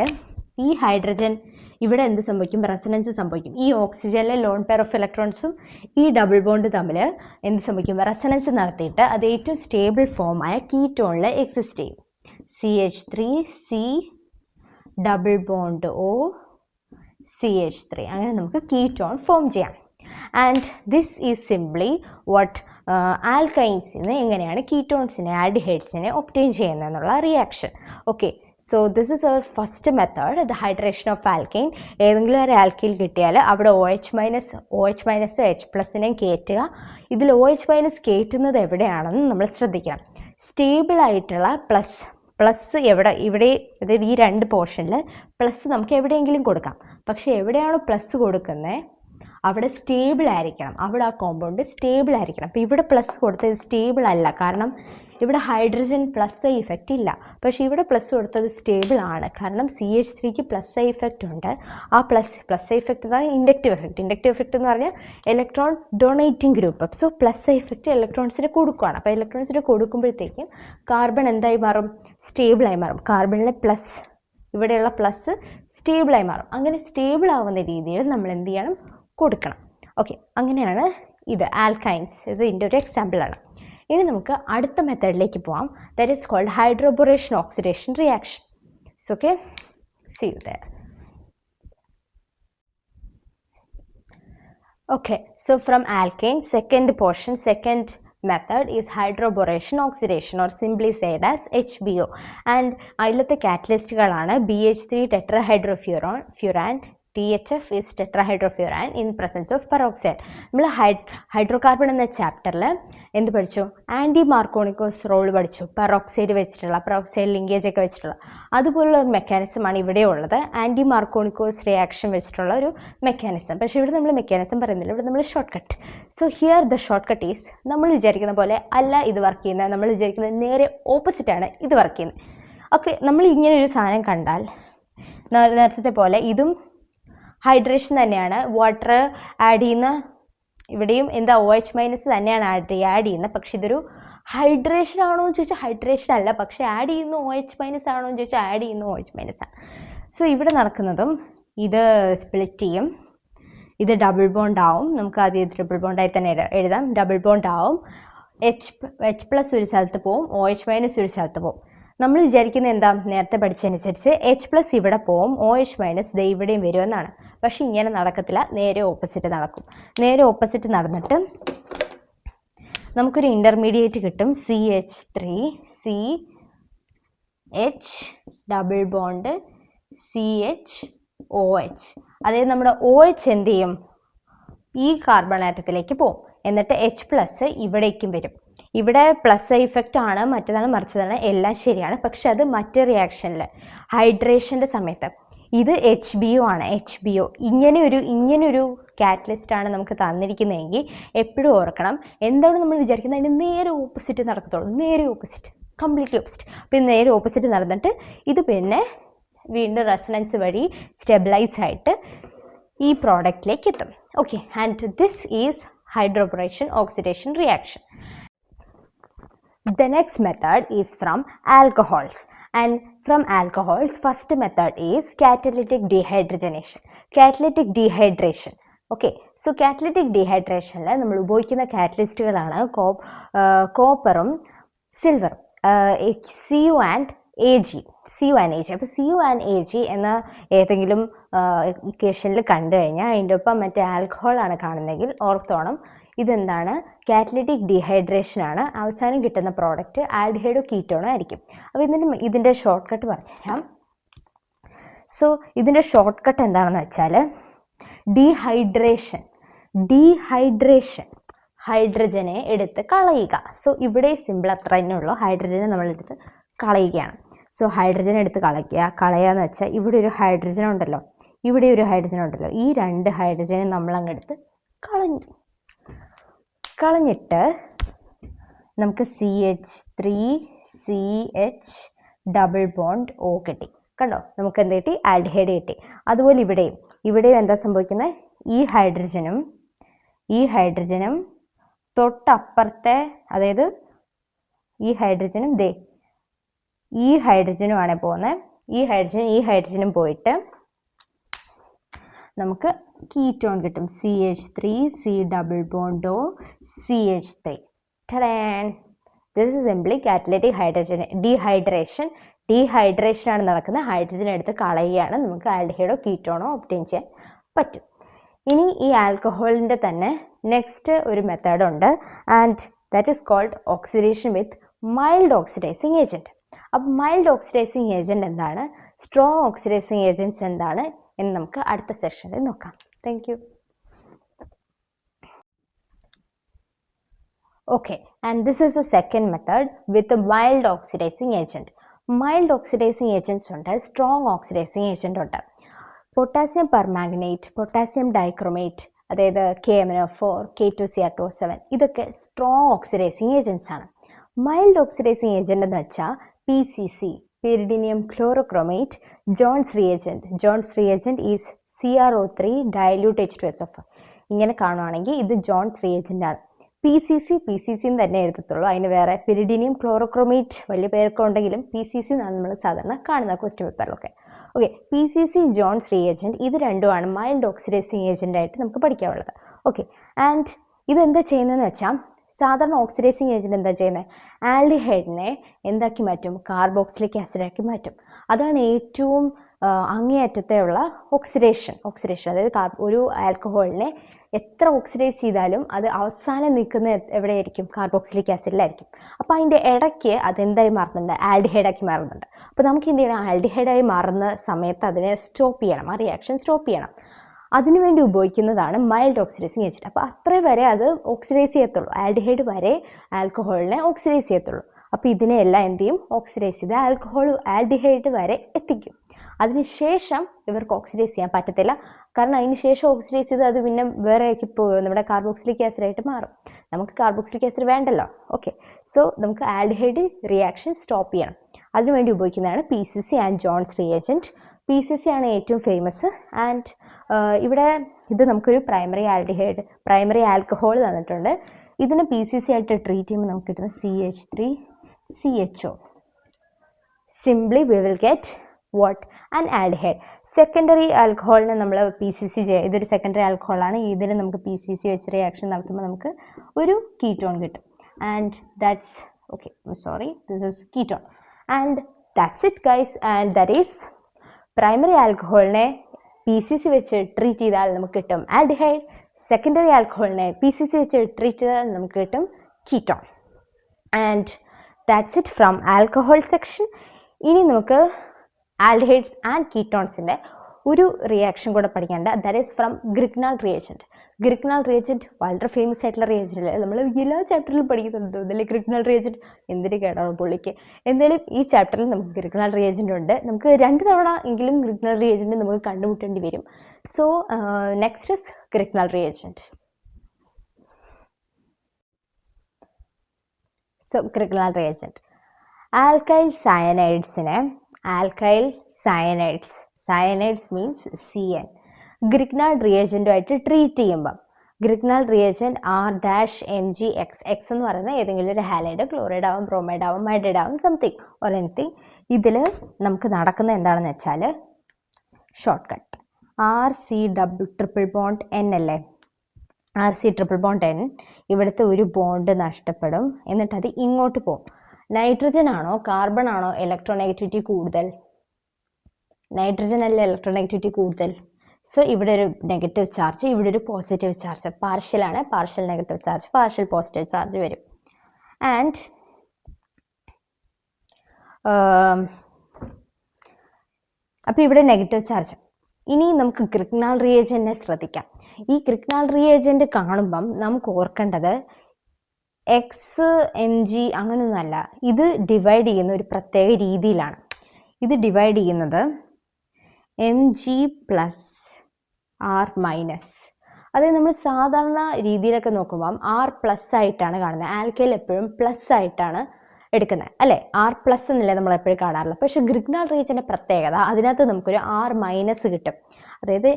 ഈ ഹൈഡ്രജൻ ഇവിടെ എന്ത് സംഭവിക്കും, റെസൊണൻസ് സംഭവിക്കും. ഈ ഓക്സിജനിലെ ലോൺ പെയർ ഓഫ് ഇലക്ട്രോൺസും ഈ ഡബിൾ ബോണ്ട് തമ്മിൽ എന്ത് സംഭവിക്കും, റെസൊണൻസ് നടത്തിയിട്ട് അത് ഏറ്റവും സ്റ്റേബിൾ ഫോമായ കീറ്റോണിൽ എക്സിസ്റ്റ് ചെയ്യും. CH3C double bond O CH3, അങ്ങനെ നമുക്ക് കീറ്റോൺ ഫോം ചെയ്യാം. And this is simply what ആൽക്കൈൻസിൽ നിന്ന് എങ്ങനെയാണ് കീറ്റോൺസിനെ ആൽഡിഹൈഡ്സിനെ ഒബ്റ്റെയിൻ ചെയ്യുന്നതെന്നുള്ള reaction. Okay, so this is our first method, the hydration of alkene. ഏതെങ്കിലും ഒരു ആൽക്കൈൽ കിട്ടിയാൽ അവിടെ OH മൈനസ് എച്ച് പ്ലസിനെ കയറ്റുക. ഇതിൽ OH മൈനസ് കയറ്റുന്നത് എവിടെയാണെന്ന് നമ്മൾ ശ്രദ്ധിക്കണം. സ്റ്റേബിളായിട്ടുള്ള പ്ലസ് ഇവിടെ അതായത് ഈ രണ്ട് പോർഷനിൽ പ്ലസ് നമുക്ക് എവിടെയെങ്കിലും കൊടുക്കാം. പക്ഷേ എവിടെയാണോ പ്ലസ് കൊടുക്കുന്നത് അവിടെ സ്റ്റേബിൾ ആയിരിക്കണം, അവിടെ ആ കോമ്പൗണ്ട് സ്റ്റേബിൾ ആയിരിക്കണം. അപ്പോൾ ഇവിടെ പ്ലസ് കൊടുത്തത് സ്റ്റേബിൾ അല്ല, കാരണം ഇവിടെ ഹൈഡ്രജൻ പ്ലസ് ഇഫക്റ്റ് ഇല്ല. പക്ഷേ ഇവിടെ പ്ലസ് കൊടുത്തത് സ്റ്റേബിൾ ആണ്, കാരണം CH3ക്ക് പ്ലസ് ഇഫക്റ്റ് ഉണ്ട്. ആ പ്ലസ് ഇഫക്റ്റ് എന്നാണ് ഇൻഡക്റ്റീവ് എഫക്റ്റ് എന്ന് പറഞ്ഞാൽ electron donating group. So plus effect ഇലക്ട്രോൺസിന് കൊടുക്കുകയാണ്. അപ്പോൾ ഇലക്ട്രോൺസിന് കൊടുക്കുമ്പോഴത്തേക്കും കാർബൺ എന്തായി മാറും? സ്റ്റേബിളായി മാറും. കാർബണിലെ പ്ലസ്, ഇവിടെയുള്ള പ്ലസ് സ്റ്റേബിളായി മാറും. അങ്ങനെ സ്റ്റേബിൾ ആവുന്ന രീതിയിൽ നമ്മൾ എന്ത് ചെയ്യണം? കൊടുക്കണം. ഓക്കെ, അങ്ങനെയാണ് ഇത് ആൽക്കൈൻസ്. ഇത് ഇതിൻ്റെ ഒരു എക്സാമ്പിളാണ്. ഇനി നമുക്ക് അടുത്ത മെത്തേഡിലേക്ക് പോവാം. That is called hydroboration oxidation reaction. So okay, see you there. Okay, so from alkane, second method is hydroboration oxidation, or simply said as HBO. And അതിലത്തെ കാറ്റലിസ്റ്റുകളാണ് BH3 tetrahydrofuran, THF is tetrahydrofuran in presence of peroxide. നമ്മൾ hydrocarbon എന്ന ചാപ്റ്ററിൽ എന്ത് പഠിച്ചു? Anti Markovnikov's role പഠിച്ചു. Peroxide linkage ഒക്കെ വെച്ചിട്ടുള്ള അതുപോലുള്ള ഒരു മെക്കാനിസമാണ് ഇവിടെ ഉള്ളത്. ആൻറ്റി മാർക്കോണിക്കോസ് റിയാക്ഷൻ വെച്ചിട്ടുള്ള ഒരു മെക്കാനിസം. പക്ഷേ ഇവിടെ നമ്മൾ മെക്കാനിസം പറയുന്നില്ല, ഇവിടെ നമ്മൾ short cut. So here the short cut is, നമ്മൾ വിചാരിക്കുന്ന പോലെ അല്ല ഇത് വർക്ക് ചെയ്യുന്നത്. നമ്മൾ വിചാരിക്കുന്നത് നേരെ ഓപ്പോസിറ്റാണ് ഇത് വർക്ക് ചെയ്യുന്നത്. ഓക്കെ, നമ്മൾ ഇങ്ങനെയൊരു സാധനം കണ്ടാൽ നേരത്തെ പോലെ ഇതും ഹൈഡ്രേഷൻ തന്നെയാണ്. വാട്ടർ ആഡ് ചെയ്യുന്ന ഇവിടെയും എന്താ OH മൈനസ് തന്നെയാണ് ആഡ് ചെയ്യുന്നത്. പക്ഷെ ഇതൊരു ഹൈഡ്രേഷൻ ആണോ എന്ന് ചോദിച്ചാൽ ഹൈഡ്രേഷൻ അല്ല, പക്ഷെ ആഡ് ചെയ്യുന്ന OH മൈനസ് ആണോ എന്ന് ചോദിച്ചാൽ ആഡ് ചെയ്യുന്ന OH മൈനസ് ആണ്. സോ ഇവിടെ നടക്കുന്നതും ഇത് സ്പ്ലിറ്റ് ചെയ്യും, ഇത് ഡബിൾ ബോണ്ട് ആവും. നമുക്ക് ആദ്യം ട്രിപ്പിൾ ബോണ്ടായി തന്നെ എഴുതാം. ഡബിൾ ബോണ്ട് ആവും. H പ്ലസ് ഒരു സ്ഥലത്ത് പോവും, OH മൈനസ് ഒരു സ്ഥലത്ത് പോവും. നമ്മൾ വിചാരിക്കുന്നത് എന്താ? നേരത്തെ പഠിച്ചതനുസരിച്ച് H പ്ലസ് ഇവിടെ പോവും, OH മൈനസ് ദേ ഇവിടെയും വരുമെന്നാണ്. പക്ഷെ ഇങ്ങനെ നടക്കത്തില്ല, നേരെ ഓപ്പോസിറ്റ് നടക്കും. നേരെ ഓപ്പോസിറ്റ് നടന്നിട്ട് നമുക്കൊരു ഇൻ്റർമീഡിയറ്റ് കിട്ടും, CH3 CH double bond CHOH. അതായത് നമ്മുടെ OH എന്ത് ചെയ്യും? ഈ കാർബൺ ആറ്റത്തിലേക്ക് പോകും. എന്നിട്ട് H പ്ലസ് ഇവിടേക്കും വരും. ഇവിടെ പ്ലസ് ഇഫക്റ്റ് ആണ്, മറ്റേതാണ് മറിച്ചതാണ്, എല്ലാം ശരിയാണ്. പക്ഷെ അത് മറ്റേ റിയാക്ഷനിൽ ഹൈഡ്രേഷൻ്റെ സമയത്ത് ഇത് HBO ആണ്. HBO ഇങ്ങനെയൊരു കാറ്റലിസ്റ്റാണ് നമുക്ക് തന്നിരിക്കുന്നതെങ്കിൽ എപ്പോഴും ഓർക്കണം, എന്താണ് നമ്മൾ വിചാരിക്കുന്നത് അതിന് നേരെ ഓപ്പോസിറ്റ് നടക്കത്തുള്ളൂ. നേരെ ഓപ്പോസിറ്റ്, കംപ്ലീറ്റ്ലി ഓപ്പോസിറ്റ്. പിന്നെ നേരെ ഓപ്പോസിറ്റ് നടന്നിട്ട് ഇത് പിന്നെ വീണ്ടും റെസണൻസ് വഴി സ്റ്റെബിലൈസ് ആയിട്ട് ഈ പ്രോഡക്റ്റിലേക്ക് എത്തും. Okay, and this is hydroboration oxidation reaction. The next method is from alcohols, and from alcohols first method is catalytic dehydrogenation. Okay, so catalytic dehydration നമ്മൾ ഉപയോഗിക്കുന്ന കാറ്റലിസ്റ്റുകളാണ് കോപ്പറും സിൽവറും, Cu and Ag. അപ്പോൾ Cu and Ag എന്ന ഏതെങ്കിലും ഇക്വേഷനിൽ കണ്ടു കഴിഞ്ഞാൽ അതിൻ്റെ ഒപ്പം മറ്റേ ആൽക്കഹോളാണ് കാണുന്നതെങ്കിൽ ഓർത്തോണം ഇതെന്താണ്? കാറ്റലിറ്റിക് ഡീഹൈഡ്രേഷനാണ്. അവസാനം കിട്ടുന്ന പ്രോഡക്റ്റ് ആൽഡിഹൈഡോ കീറ്റോണോ ആയിരിക്കും. അപ്പോൾ ഇതിൻ്റെ ഷോർട്ട് കട്ട് പറഞ്ഞുതരാം. സോ ഇതിൻ്റെ ഷോർട്ട് കട്ട് എന്താണെന്ന് വെച്ചാൽ ഡീഹൈഡ്രേഷൻ ഹൈഡ്രജനെ എടുത്ത് കളയുക. സോ ഇവിടെ സിമ്പിൾ അത്ര തന്നെ ഉള്ളൂ, ഹൈഡ്രജനെ നമ്മളെടുത്ത് കളയുകയാണ്. സോ ഹൈഡ്രജൻ എടുത്ത് കളയുക എന്ന് വെച്ചാൽ ഇവിടെ ഒരു ഹൈഡ്രജൻ ഉണ്ടല്ലോ, ഇവിടെ ഒരു ഹൈഡ്രജൻ ഉണ്ടല്ലോ, ഈ രണ്ട് ഹൈഡ്രജനെ നമ്മളങ്ങെടുത്ത് കളഞ്ഞിട്ട് നമുക്ക് CH3 CH double bond O കിട്ടി. കണ്ടോ, നമുക്ക് എന്ത് കിട്ടി? ആൽഡിഹൈഡ് കിട്ടി. അതുപോലെ ഇവിടെയും എന്താ സംഭവിക്കുന്നത്? ഈ ഹൈഡ്രജനും തൊട്ടപ്പുറത്തെ, അതായത് ഈ ഹൈഡ്രജനുമാണ് പോകുന്നത്. ഈ ഹൈഡ്രജനും പോയിട്ട് നമുക്ക് കീറ്റോൺ കിട്ടും, CH3 C double bond O CH3. This is simply catalytic dehydration ആണ് നടക്കുന്നത്. ഹൈഡ്രജൻ എടുത്ത് കളയുകയാണ്, നമുക്ക് ആൽഡിഹൈഡോ കീറ്റോണോ ഒബ്റ്റെയിൻ ചെയ്യാൻ പറ്റും. ഇനി ഈ ആൽക്കഹോളിൻ്റെ തന്നെ നെക്സ്റ്റ് ഒരു മെത്തേഡ് ഉണ്ട്, and that is called oxidation with mild oxidising agent. അപ്പോൾ മൈൽഡ് ഓക്സിഡൈസിങ് ഏജൻറ്റ് എന്താണ്, സ്ട്രോങ് ഓക്സിഡൈസിങ് ഏജൻറ്റ്സ് എന്താണ് എന്ന് നമുക്ക് അടുത്ത സെഷനിൽ നോക്കാം. Thank you. Okay, and this is the second method with a mild oxidizing agent. Mild oxidizing agents ഉണ്ട്, strong oxidizing agent ഉണ്ട്. പൊട്ടാസ്യം പെർമാംഗനേറ്റ്, പൊട്ടാസ്യം ഡൈക്രോമേറ്റ്, അതായത് KMnO4, K2Cr2O7 ഇതൊക്കെ സ്ട്രോങ് ഓക്സിഡൈസിങ് ഏജൻറ്റ്സ് ആണ്. മൈൽഡ് ഓക്സിഡൈസിങ് ഏജൻറ്റ് എന്ന് വെച്ചാൽ PCC, pyridinium chlorochromate, Jones reagent. Jones reagent is CrO3 dilute H2SO4. ഇങ്ങനെ കാണുവാണെങ്കിൽ ഇത് John's reagent ആണ്. PCC എന്ന് തന്നെ എഴുതത്തുള്ളൂ, അതിന് വേറെ പിരിഡിനിയം ക്ലോറോക്രോമേറ്റ് വലിയ പേരൊക്കെ ഉണ്ടെങ്കിലും PCC എന്നാണ് നമ്മൾ സാധാരണ കാണുന്ന ക്വസ്റ്റ്യൻ പേപ്പറിലൊക്കെ. ഓക്കെ, PCC ജോൺസ് റിയേജൻറ്റ് ഇത് രണ്ടുമാണ് മൈൽഡ് ഓക്സിഡൈസിങ് ഏജൻ്റായിട്ട് നമുക്ക് പഠിക്കാനുള്ളത്. ഓക്കെ, ആൻഡ് ഇതെന്താ ചെയ്യുന്നതെന്ന് വെച്ചാൽ സാധാരണ ഓക്സിഡൈസിങ് ഏജൻറ്റ് എന്താ ചെയ്യുന്നത്, ആൽഡിഹൈഡിനെ എന്താക്കി മാറ്റും, കാർബോക്സിലിക് ആസിഡാക്കി മാറ്റും. അതാണ് ഏറ്റവും അങ്ങേയറ്റത്തെയുള്ള ഓക്സിഡേഷൻ. അതായത് ഒരു ആൽക്കഹോളിനെ എത്ര ഓക്സിഡൈസ് ചെയ്താലും അത് അവസാനം നിൽക്കുന്ന എവിടെയായിരിക്കും, കാർബോക്സിലിക് ആസിഡിലായിരിക്കും. അപ്പോൾ അതിൻ്റെ ഇടയ്ക്ക് അതെന്തായി മാറുന്നുണ്ട്, ആൽഡിഹൈഡാക്കി മാറുന്നുണ്ട്. അപ്പോൾ നമുക്ക് എന്ത് ചെയ്യണം, ആൽഡിഹൈഡായി മാറുന്ന സമയത്ത് അതിനെ സ്റ്റോപ്പ് ചെയ്യണം, ആ റിയാക്ഷൻ സ്റ്റോപ്പ് ചെയ്യണം. അതിനുവേണ്ടി ഉപയോഗിക്കുന്നതാണ് മൈൽഡ് ഓക്സിഡൈസിങ് ഏജൻറ്റ്. അപ്പോൾ അത്രേ വരെ അത് ഓക്സിഡൈസ് ചെയ്യത്തുള്ളൂ, ആൽഡിഹൈഡ് വരെ ആൽക്കഹോളിനെ ഓക്സിഡൈസ് ചെയ്യത്തുള്ളൂ. അപ്പോൾ ഇതിനെല്ലാം എന്ത് ചെയ്യും, ഓക്സിഡൈസ് ചെയ്ത് ആൽഡിഹൈഡ് വരെ എത്തിക്കും. അതിനുശേഷം ഇവർക്ക് ഓക്സിഡൈസ് ചെയ്യാൻ പറ്റത്തില്ല, കാരണം അതിന് ശേഷം ഓക്സിഡൈസ് ചെയ്ത് അത് പിന്നെ വേറെ നമ്മുടെ കാർബോക്സിലിക് ആസിഡായിട്ട് മാറും. നമുക്ക് കാർബോക്സിലിക് ആസിഡ് വേണ്ടല്ലോ. ഓക്കെ, സോ നമുക്ക് ആൽഡിഹൈഡ് റിയാക്ഷൻ സ്റ്റോപ്പ് ചെയ്യണം. അതിനുവേണ്ടി ഉപയോഗിക്കുന്നതാണ് PCC and Jones reagent. PCC ആണ് ഏറ്റവും ഫേമസ്. ആൻഡ് ഇവിടെ ഇത് നമുക്കൊരു പ്രൈമറി ആൽക്കഹോൾ തന്നിട്ടുണ്ട്. ഇതിന് PCC ആയിട്ട് ട്രീറ്റ് ചെയ്യുമ്പോൾ നമുക്ക് കിട്ടുന്ന CH3CHO. Simply we will get what, an aldehyde. Secondary ആൽക്കഹോളിന് നമ്മൾ PCC ഇതൊരു സെക്കൻഡറി ആൽക്കഹോളാണ്, ഇതിന് നമുക്ക് PCC വെച്ച് റിയാക്ഷൻ നടത്തുമ്പോൾ നമുക്ക് ഒരു കീറ്റോൺ കിട്ടും. And that's okay, sorry, this is ketone. And that's it guys. And that is primary ആൽക്കഹോളിനെ PCC വെച്ച് ട്രീറ്റ് ചെയ്താൽ നമുക്ക് കിട്ടും ആൽഡിഹൈഡ്. സെക്കൻഡറി ആൽക്കഹോളിനെ PCC വെച്ച് ട്രീറ്റ് ചെയ്താൽ നമുക്ക് കിട്ടും ketone. And that's it from alcohol section. ഇനി നമുക്ക് ആൽഡിഹൈഡ്സ് ആൻഡ് കീറ്റോൺസിൻ്റെ ഒരു റിയാക്ഷൻ കൂടെ പഠിക്കേണ്ട, that is from Grignard reagent. Grignard reagent വളരെ ഫേമസ് ആയിട്ടുള്ള റിയേജൻറ്റ് അല്ലേ, നമ്മൾ എല്ലാ ചാപ്റ്ററിലും പഠിക്കുന്നുണ്ട് അതല്ലേ ഗ്രിഗ്നാൽ റിയേജൻറ്റ്. എന്തിന് കേടാണ് പുള്ളിക്ക്. എന്തായാലും ഈ ചാപ്റ്ററിൽ നമുക്ക് ഗ്രിഗ്നാൽ റിയേജൻറ്റ് ഉണ്ട്. നമുക്ക് 2 തവണ എങ്കിലും ഗ്രിഗ്നാൽ റിയേജൻറ്റ് നമുക്ക് കണ്ടുമുട്ടേണ്ടി വരും. So next is Grignard reagent. So Grignard reagent alkyl cyanides means CN Grignard റിയേജൻറ്റുമായിട്ട് ട്രീറ്റ് ചെയ്യുമ്പം ഗ്രിഗ്നാൽ റിയേജൻറ്റ് R-MgX. എക്സ് എന്ന് പറയുന്നത് ഏതെങ്കിലും ഒരു ഹാലൈഡ്, ക്ലോറൈഡ് ആവും, ബ്രോമൈഡ് ആവും, ഹൈഡ്രൈഡ് ആവും, സംതിങ് ഓർ എനിത്തിങ്. ഇതിൽ നമുക്ക് നടക്കുന്നത് എന്താണെന്ന് വെച്ചാൽ ഷോർട്ട് കട്ട് RC∼N അല്ലേ, RC∼N. ഇവിടുത്തെ ഒരു ബോണ്ട് നഷ്ടപ്പെടും, എന്നിട്ട് അത് ഇങ്ങോട്ട് പോകും. നൈട്രജൻ ആണോ കാർബൺ ആണോ ഇലക്ട്രോനെഗറ്റിവിറ്റി കൂടുതൽ? നൈട്രജൻ അല്ലേ ഇലക്ട്രോനെഗറ്റിവിറ്റി കൂടുതൽ. സോ ഇവിടെ ഒരു നെഗറ്റീവ് ചാർജ്, ഇവിടെ ഒരു പോസിറ്റീവ് ചാർജ്. പാർഷ്യലാണ്, partial negative charge, partial positive charge വരും. ആൻഡ് അപ്പോൾ ഇവിടെ നെഗറ്റീവ് ചാർജ്. ഇനി നമുക്ക് ഗ്രിഗ്നാൽ റിയേജൻറ്റിനെ ശ്രദ്ധിക്കാം. ഈ ഗ്രിഗ്നാൽ റിയേജൻറ്റ് കാണുമ്പം നമുക്ക് ഓർക്കേണ്ടത് XMG അങ്ങനെയൊന്നുമല്ല, ഇത് ഡിവൈഡ് ചെയ്യുന്ന ഒരു പ്രത്യേക രീതിയിലാണ്. ഇത് ഡിവൈഡ് ചെയ്യുന്നത് Mg+R-. അതായത് നമ്മൾ സാധാരണ രീതിയിലൊക്കെ നോക്കുമ്പം R+ ആയിട്ടാണ് കാണുന്നത്. ആൽക്കൈൽ എപ്പോഴും പ്ലസ് ആയിട്ടാണ് എടുക്കുന്നത് അല്ലേ, R+ എന്നല്ലേ നമ്മൾ എപ്പോഴും കാണാറില്ല. പക്ഷേ ഗ്രിഗ്നാൽ റിയേജൻറ്റിൻ്റെ പ്രത്യേകത അതിനകത്ത് നമുക്കൊരു R- കിട്ടും. അതായത്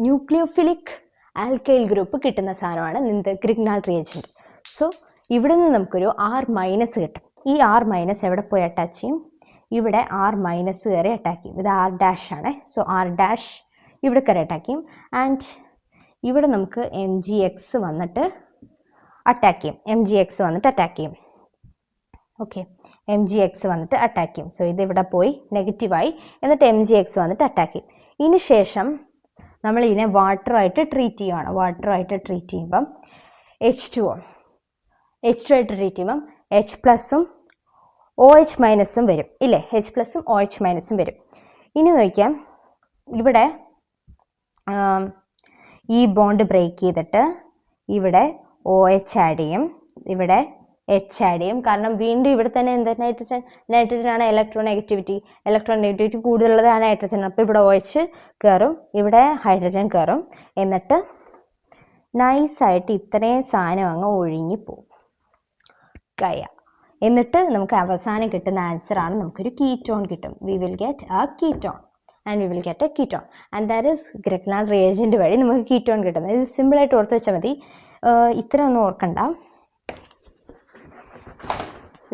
ന്യൂക്ലിയോഫിലിക് ആൽക്കൈൽ ഗ്രൂപ്പ് കിട്ടുന്ന സാധനമാണ് ഗ്രിഗ്നാൽ റിയേജൻറ്റ്. സോ ഇവിടെ നിന്ന് നമുക്കൊരു R- കിട്ടും. ഈ R- എവിടെ പോയി അറ്റാച്ച് ചെയ്യും, ഇവിടെ R- കയറി അറ്റാക്ക് ചെയ്യും. ഇത് R' ആണ്. സോ R' ഇവിടെ കയറി അറ്റാക്ക് ചെയ്യും. ആൻഡ് ഇവിടെ നമുക്ക് MgX വന്നിട്ട് അറ്റാക്ക് ചെയ്യും. ഓക്കെ, MgX വന്നിട്ട് അറ്റാക്ക് ചെയ്യും. സോ ഇതിവിടെ പോയി നെഗറ്റീവായി, എന്നിട്ട് MgX വന്നിട്ട് അറ്റാക്ക് ചെയ്യും. ഇതിന് ശേഷം നമ്മൾ ഇതിനെ വാട്ടറുമായിട്ട് ട്രീറ്റ് ചെയ്യുകയാണ്. വാട്ടറുമായിട്ട് ട്രീറ്റ് ചെയ്യുമ്പം H2 ആയിട്ട് ട്രീറ്റ് ചെയ്യുമ്പം H+ഉം OH മൈനസും വരും ഇല്ലേ, H പ്ലസും OH മൈനസും വരും. ഇനി നോക്കിയാൽ ഇവിടെ ഈ ബോണ്ട് ബ്രേക്ക് ചെയ്തിട്ട് ഇവിടെ OH ആഡ് ചെയ്യും, ഇവിടെ H ആഡ് ചെയ്യും. കാരണം വീണ്ടും ഇവിടെ തന്നെ എന്താ നൈട്രജൻ ആണ് ഇലക്ട്രോൺ നെഗറ്റിവിറ്റി കൂടുതലുള്ളത് ആ നൈട്രജൻ. അപ്പോൾ ഇവിടെ OH കയറും, ഇവിടെ ഹൈഡ്രജൻ കയറും. എന്നിട്ട് നൈസായിട്ട് ഇത്രയും സാധനം അങ്ങ് ഒഴിഞ്ഞു പോകും എന്നിട്ട് നമുക്ക് അവസാനം കിട്ടുന്ന ആൻസറാണ് നമുക്കൊരു കീറ്റോൺ കിട്ടും. V will get A ketone and we will get a ketone, and that is Grignard reagent വഴി നമുക്ക് കീറ്റോൺ കിട്ടും. ഇത് സിമ്പിളായിട്ട് ഓർത്ത് വെച്ചാൽ മതി, ഇത്ര ഒന്നും ഓർക്കണ്ട.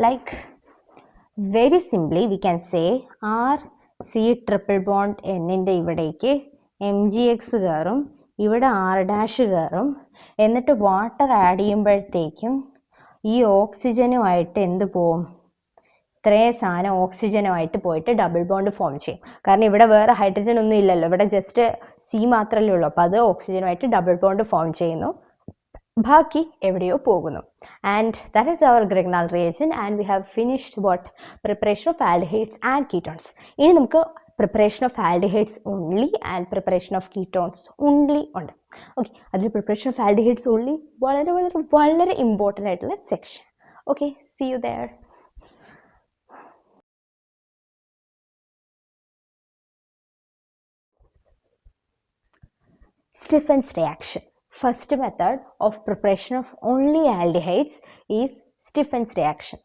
Like very simply we can say RC triple bond Nൻ്റെ ഇവിടേക്ക് MgX കയറും, ഇവിടെ R' കയറും. എന്നിട്ട് വാട്ടർ ആഡ് ചെയ്യുമ്പോഴത്തേക്കും ഈ ഓക്സിജനുമായിട്ട് എന്ത് പോവും, ഇത്രയും സാധനം ഓക്സിജനുമായിട്ട് പോയിട്ട് ഡബിൾ ബോണ്ട് ഫോം ചെയ്യും. കാരണം ഇവിടെ വേറെ ഹൈഡ്രജൻ ഒന്നും ഇല്ലല്ലോ, ഇവിടെ ജസ്റ്റ് C മാത്രമല്ലേ ഉള്ളൂ. അപ്പോൾ അത് ഓക്സിജനുമായിട്ട് ഡബിൾ ബോണ്ട് ഫോം ചെയ്യുന്നു, ബാക്കി എവിടെയോ പോകുന്നു. And that is our Grignard reagent, and we have finished what preparation of aldehydes and ketones. ഇനി നമുക്ക് preparation of aldehydes only and preparation of ketones only ഉണ്ട്. ഓക്കെ, അതിൽ പ്രിപ്പറേഷൻ ഓഫ് ആൽഡിഹൈഡ്സ് ഓൺലി വളരെ വളരെ വളരെ ഇമ്പോർട്ടൻ്റ് ആയിട്ടുള്ള section. Okay, see you there. Stephen's reaction. First method of preparation of only aldehydes is Stephen's reaction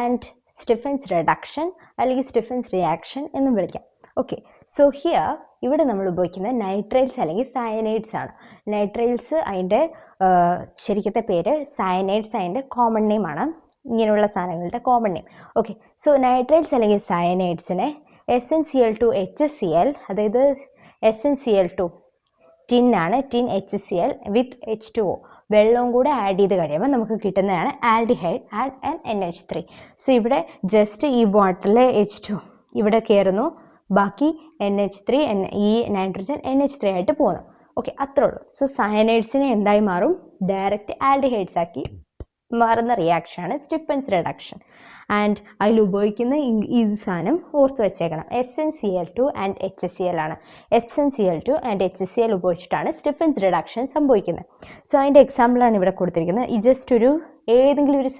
and Stephen's reduction അല്ലെങ്കിൽ Stephen's reaction എന്നും വിളിക്കാം. Okay, so here ഇവിടെ നമ്മൾ ഉപയോഗിക്കുന്നത് നൈട്രൈൽസ് അല്ലെങ്കിൽ സയനൈഡ്സ് ആണ്. നൈട്രൈൽസ് അതിൻ്റെ ശരിക്കത്തെ പേര്, സയനൈഡ്സ് അതിൻ്റെ കോമൺ നെയിം ആണ്, ഇങ്ങനെയുള്ള സാധനങ്ങളുടെ common name. Okay, so nitriles അല്ലെങ്കിൽ സയനൈഡ്സിനെ SnCl2HCl, അതായത് SnCl2 ടിൻ ആണ്, ടിൻ HCl വിത്ത് H2O, വെള്ളവും കൂടെ ആഡ് ചെയ്ത് കഴിയുമ്പോൾ നമുക്ക് കിട്ടുന്നതാണ് ആൽഡിഹൈഡ് ആൻഡ് NH3. സോ ഇവിടെ ജസ്റ്റ് ഈ ബോട്ടിലെ H2 ഇവിടെ കയറുന്നു, ബാക്കി NH3 ഈ നൈട്രജൻ NH3 ആയിട്ട് പോകുന്നു. ഓക്കെ, അത്രേ ഉള്ളൂ. സോ സയനൈഡ്സിനെ എന്തായി മാറും, ഡയറക്റ്റ് ആൽഡിഹൈഡ്സ് ആക്കി മാറുന്ന റിയാക്ഷനാണ് സ്റ്റിഫൻസ് റിഡക്ഷൻ. ആൻഡ് അതിൽ ഉപയോഗിക്കുന്ന ഈ സാധനം ഓർത്ത് വെച്ചേക്കണം, SnCl2 ആൻഡ് HCl ആണ്. SnCl2 ആൻഡ് HCl ഉപയോഗിച്ചിട്ടാണ് സ്റ്റിഫൻസ് റിഡക്ഷൻ സംഭവിക്കുന്നത്. സോ അതിൻ്റെ എക്സാമ്പിളാണ് ഇവിടെ കൊടുത്തിരിക്കുന്നത്. ഈ ജസ്റ്റ് ഒരു ഏതെങ്കിലും ഒരു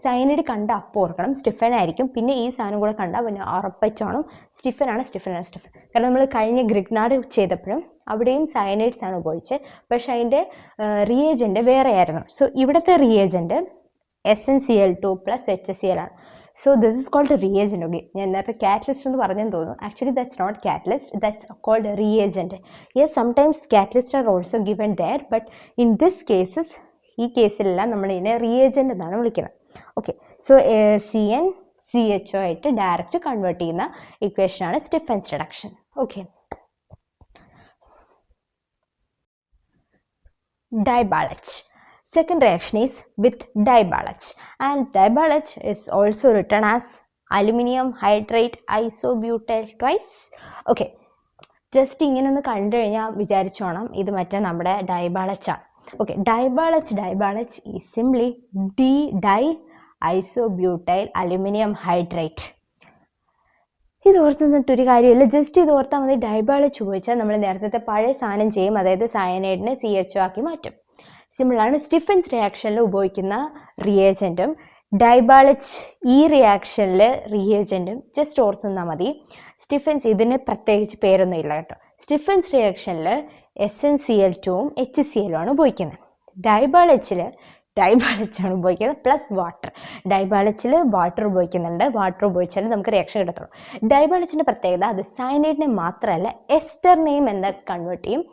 സൈനൈഡ് കണ്ട അപ്പോൾ ഓർക്കണം സ്റ്റിഫൻ ആയിരിക്കും. പിന്നെ ഈ സാധനം കൂടെ കണ്ടാൽ പിന്നെ ഉറപ്പിച്ചോണം സ്റ്റിഫനാണ്. കാരണം നമ്മൾ കഴിഞ്ഞ ഗ്രിഗ്നാർഡ് ചെയ്തപ്പോഴും അവിടെയും സയനൈഡ്സ് ആണ് ഉപയോഗിച്ചത്, പക്ഷെ അതിൻ്റെ റിയേജൻറ്റ് വേറെ ആയിരുന്നു. സോ ഇവിടുത്തെ റിയേജൻറ്റ് SnCl2 പ്ലസ് HCl ആണ്. So this is called reagent. Okay, ഞാൻ നേരത്തെ കാറ്റലിസ്റ്റ് എന്ന് പറഞ്ഞെന്ന് തോന്നുന്നു. Actually that's not catalyst, that's called reagent. Yes, sometimes catalyst are also given there, but in this cases, ഈ കേസിലെല്ലാം നമ്മളിതിനെ റിയേജൻറ്റ് എന്നാണ് വിളിക്കുന്നത്. ഓക്കെ, സോ CnCHO ആയിട്ട് ഡയറക്റ്റ് കൺവേർട്ട് ചെയ്യുന്ന ഇക്വേഷനാണ് Stephens reduction. Okay, Diballage. Second reaction is with Diballage, and Diballage is also written as aluminum hydrate isobutyl twice. Okay, just ഇങ്ങനെ ഒന്ന് കണ്ടു കഴിഞ്ഞാൽ വിചാരിച്ചോണം ഇത് മറ്റേ നമ്മുടെ Diballage ആണ്. Okay, Diballage is simply di-isobutyl aluminum hydrate. ഇത് ഓർത്തിട്ടൊരു കാര്യമില്ല, ജസ്റ്റ് ഇത് ഓർത്താൽ മതി. Diballage ഉപയോഗിച്ചാൽ നമ്മൾ നേരത്തെ പഴയ സാധനം ചെയ്യും, അതായത് സയനൈഡിനെ CHO ആക്കി മാറ്റും. സിമിളാണ് സ്റ്റിഫൻസ് റിയാക്ഷനിൽ ഉപയോഗിക്കുന്ന റിയേജൻറ്റും Diballage ഈ റിയാക്ഷനിൽ റിയേജൻറ്റും ജസ്റ്റ് ഓർത്ത് നിന്നാൽ മതി. സ്റ്റിഫൻസ് ഇതിന് പ്രത്യേകിച്ച് പേരൊന്നും ഇല്ല കേട്ടോ. സ്റ്റിഫൻസ് റിയാക്ഷനിൽ SnCl2ഉം HCl ആണ് ഉപയോഗിക്കുന്നത്. Diballage ആണ് ഉപയോഗിക്കുന്നത് പ്ലസ് വാട്ടർ. Diballageൽ വാട്ടർ ഉപയോഗിക്കുന്നുണ്ട്, വാട്ടർ ഉപയോഗിച്ചാൽ നമുക്ക് റിയാക്ഷൻ കിട്ടത്തുള്ളൂ. Diballageൻ്റെ പ്രത്യേകത അത് സയനൈഡിനെ മാത്രമല്ല എസ്റ്ററിനെയും എന്താ കൺവേർട്ട് ചെയ്യും,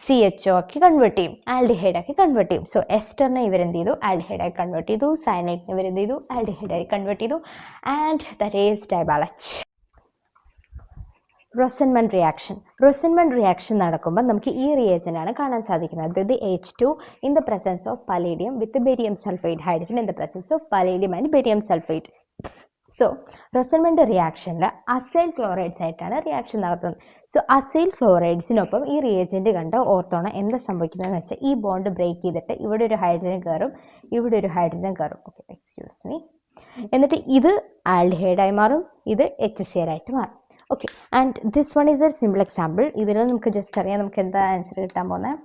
CHO ആക്കി കൺവേർട്ട് ചെയ്യും, ആൽഡിഹൈഡ് ആക്കി കൺവേർട്ട് ചെയ്യും. സോ എസ്റ്ററിനെ ഇവരെന്ത് ചെയ്തു, ആൽഡിഹൈഡായി കൺവേർട്ട് ചെയ്തു, സയനൈഡിനെ ഇവരെന്ത് ചെയ്തു, ആൽഡിഹൈഡായി കൺവേർട്ട് ചെയ്തു. And that is Diballage. Rosenmund reaction നടക്കുമ്പോൾ നമുക്ക് ഈ റിയേജൻ്റാണ് കാണാൻ സാധിക്കുന്നത്. അതായത് H2 in the presence of palladium with barium sulphide, hydrogen in the presence of palladium and barium sulphide. So Rosenmund റിയാക്ഷനിൽ അസൈൽ ക്ലോറൈഡ്സ് ആയിട്ടാണ് റിയാക്ഷൻ നടത്തുന്നത്. സോ അസൈൽ ക്ലോറൈഡ്സിനൊപ്പം ഈ റിയേജൻറ്റ് കണ്ട് ഓർത്തോണം എന്താ സംഭവിക്കുന്നതെന്ന് വെച്ചാൽ ഈ ബോണ്ട് ബ്രേക്ക് ചെയ്തിട്ട് ഇവിടെ ഒരു ഹൈഡ്രജൻ കയറും, ഇവിടെ ഒരു ഹൈഡ്രജൻ കയറും. Okay, excuse me. എന്നിട്ട് ഇത് ആൽഡിഹൈഡായി മാറും, ഇത് HCl ആയിട്ട് മാറും. Okay, and this one is A simple example. ഇതിൽ നമുക്ക് ജസ്റ്റ് അറിയാം നമുക്ക് എന്താ ആൻസർ കിട്ടാൻ പോകുന്നത്.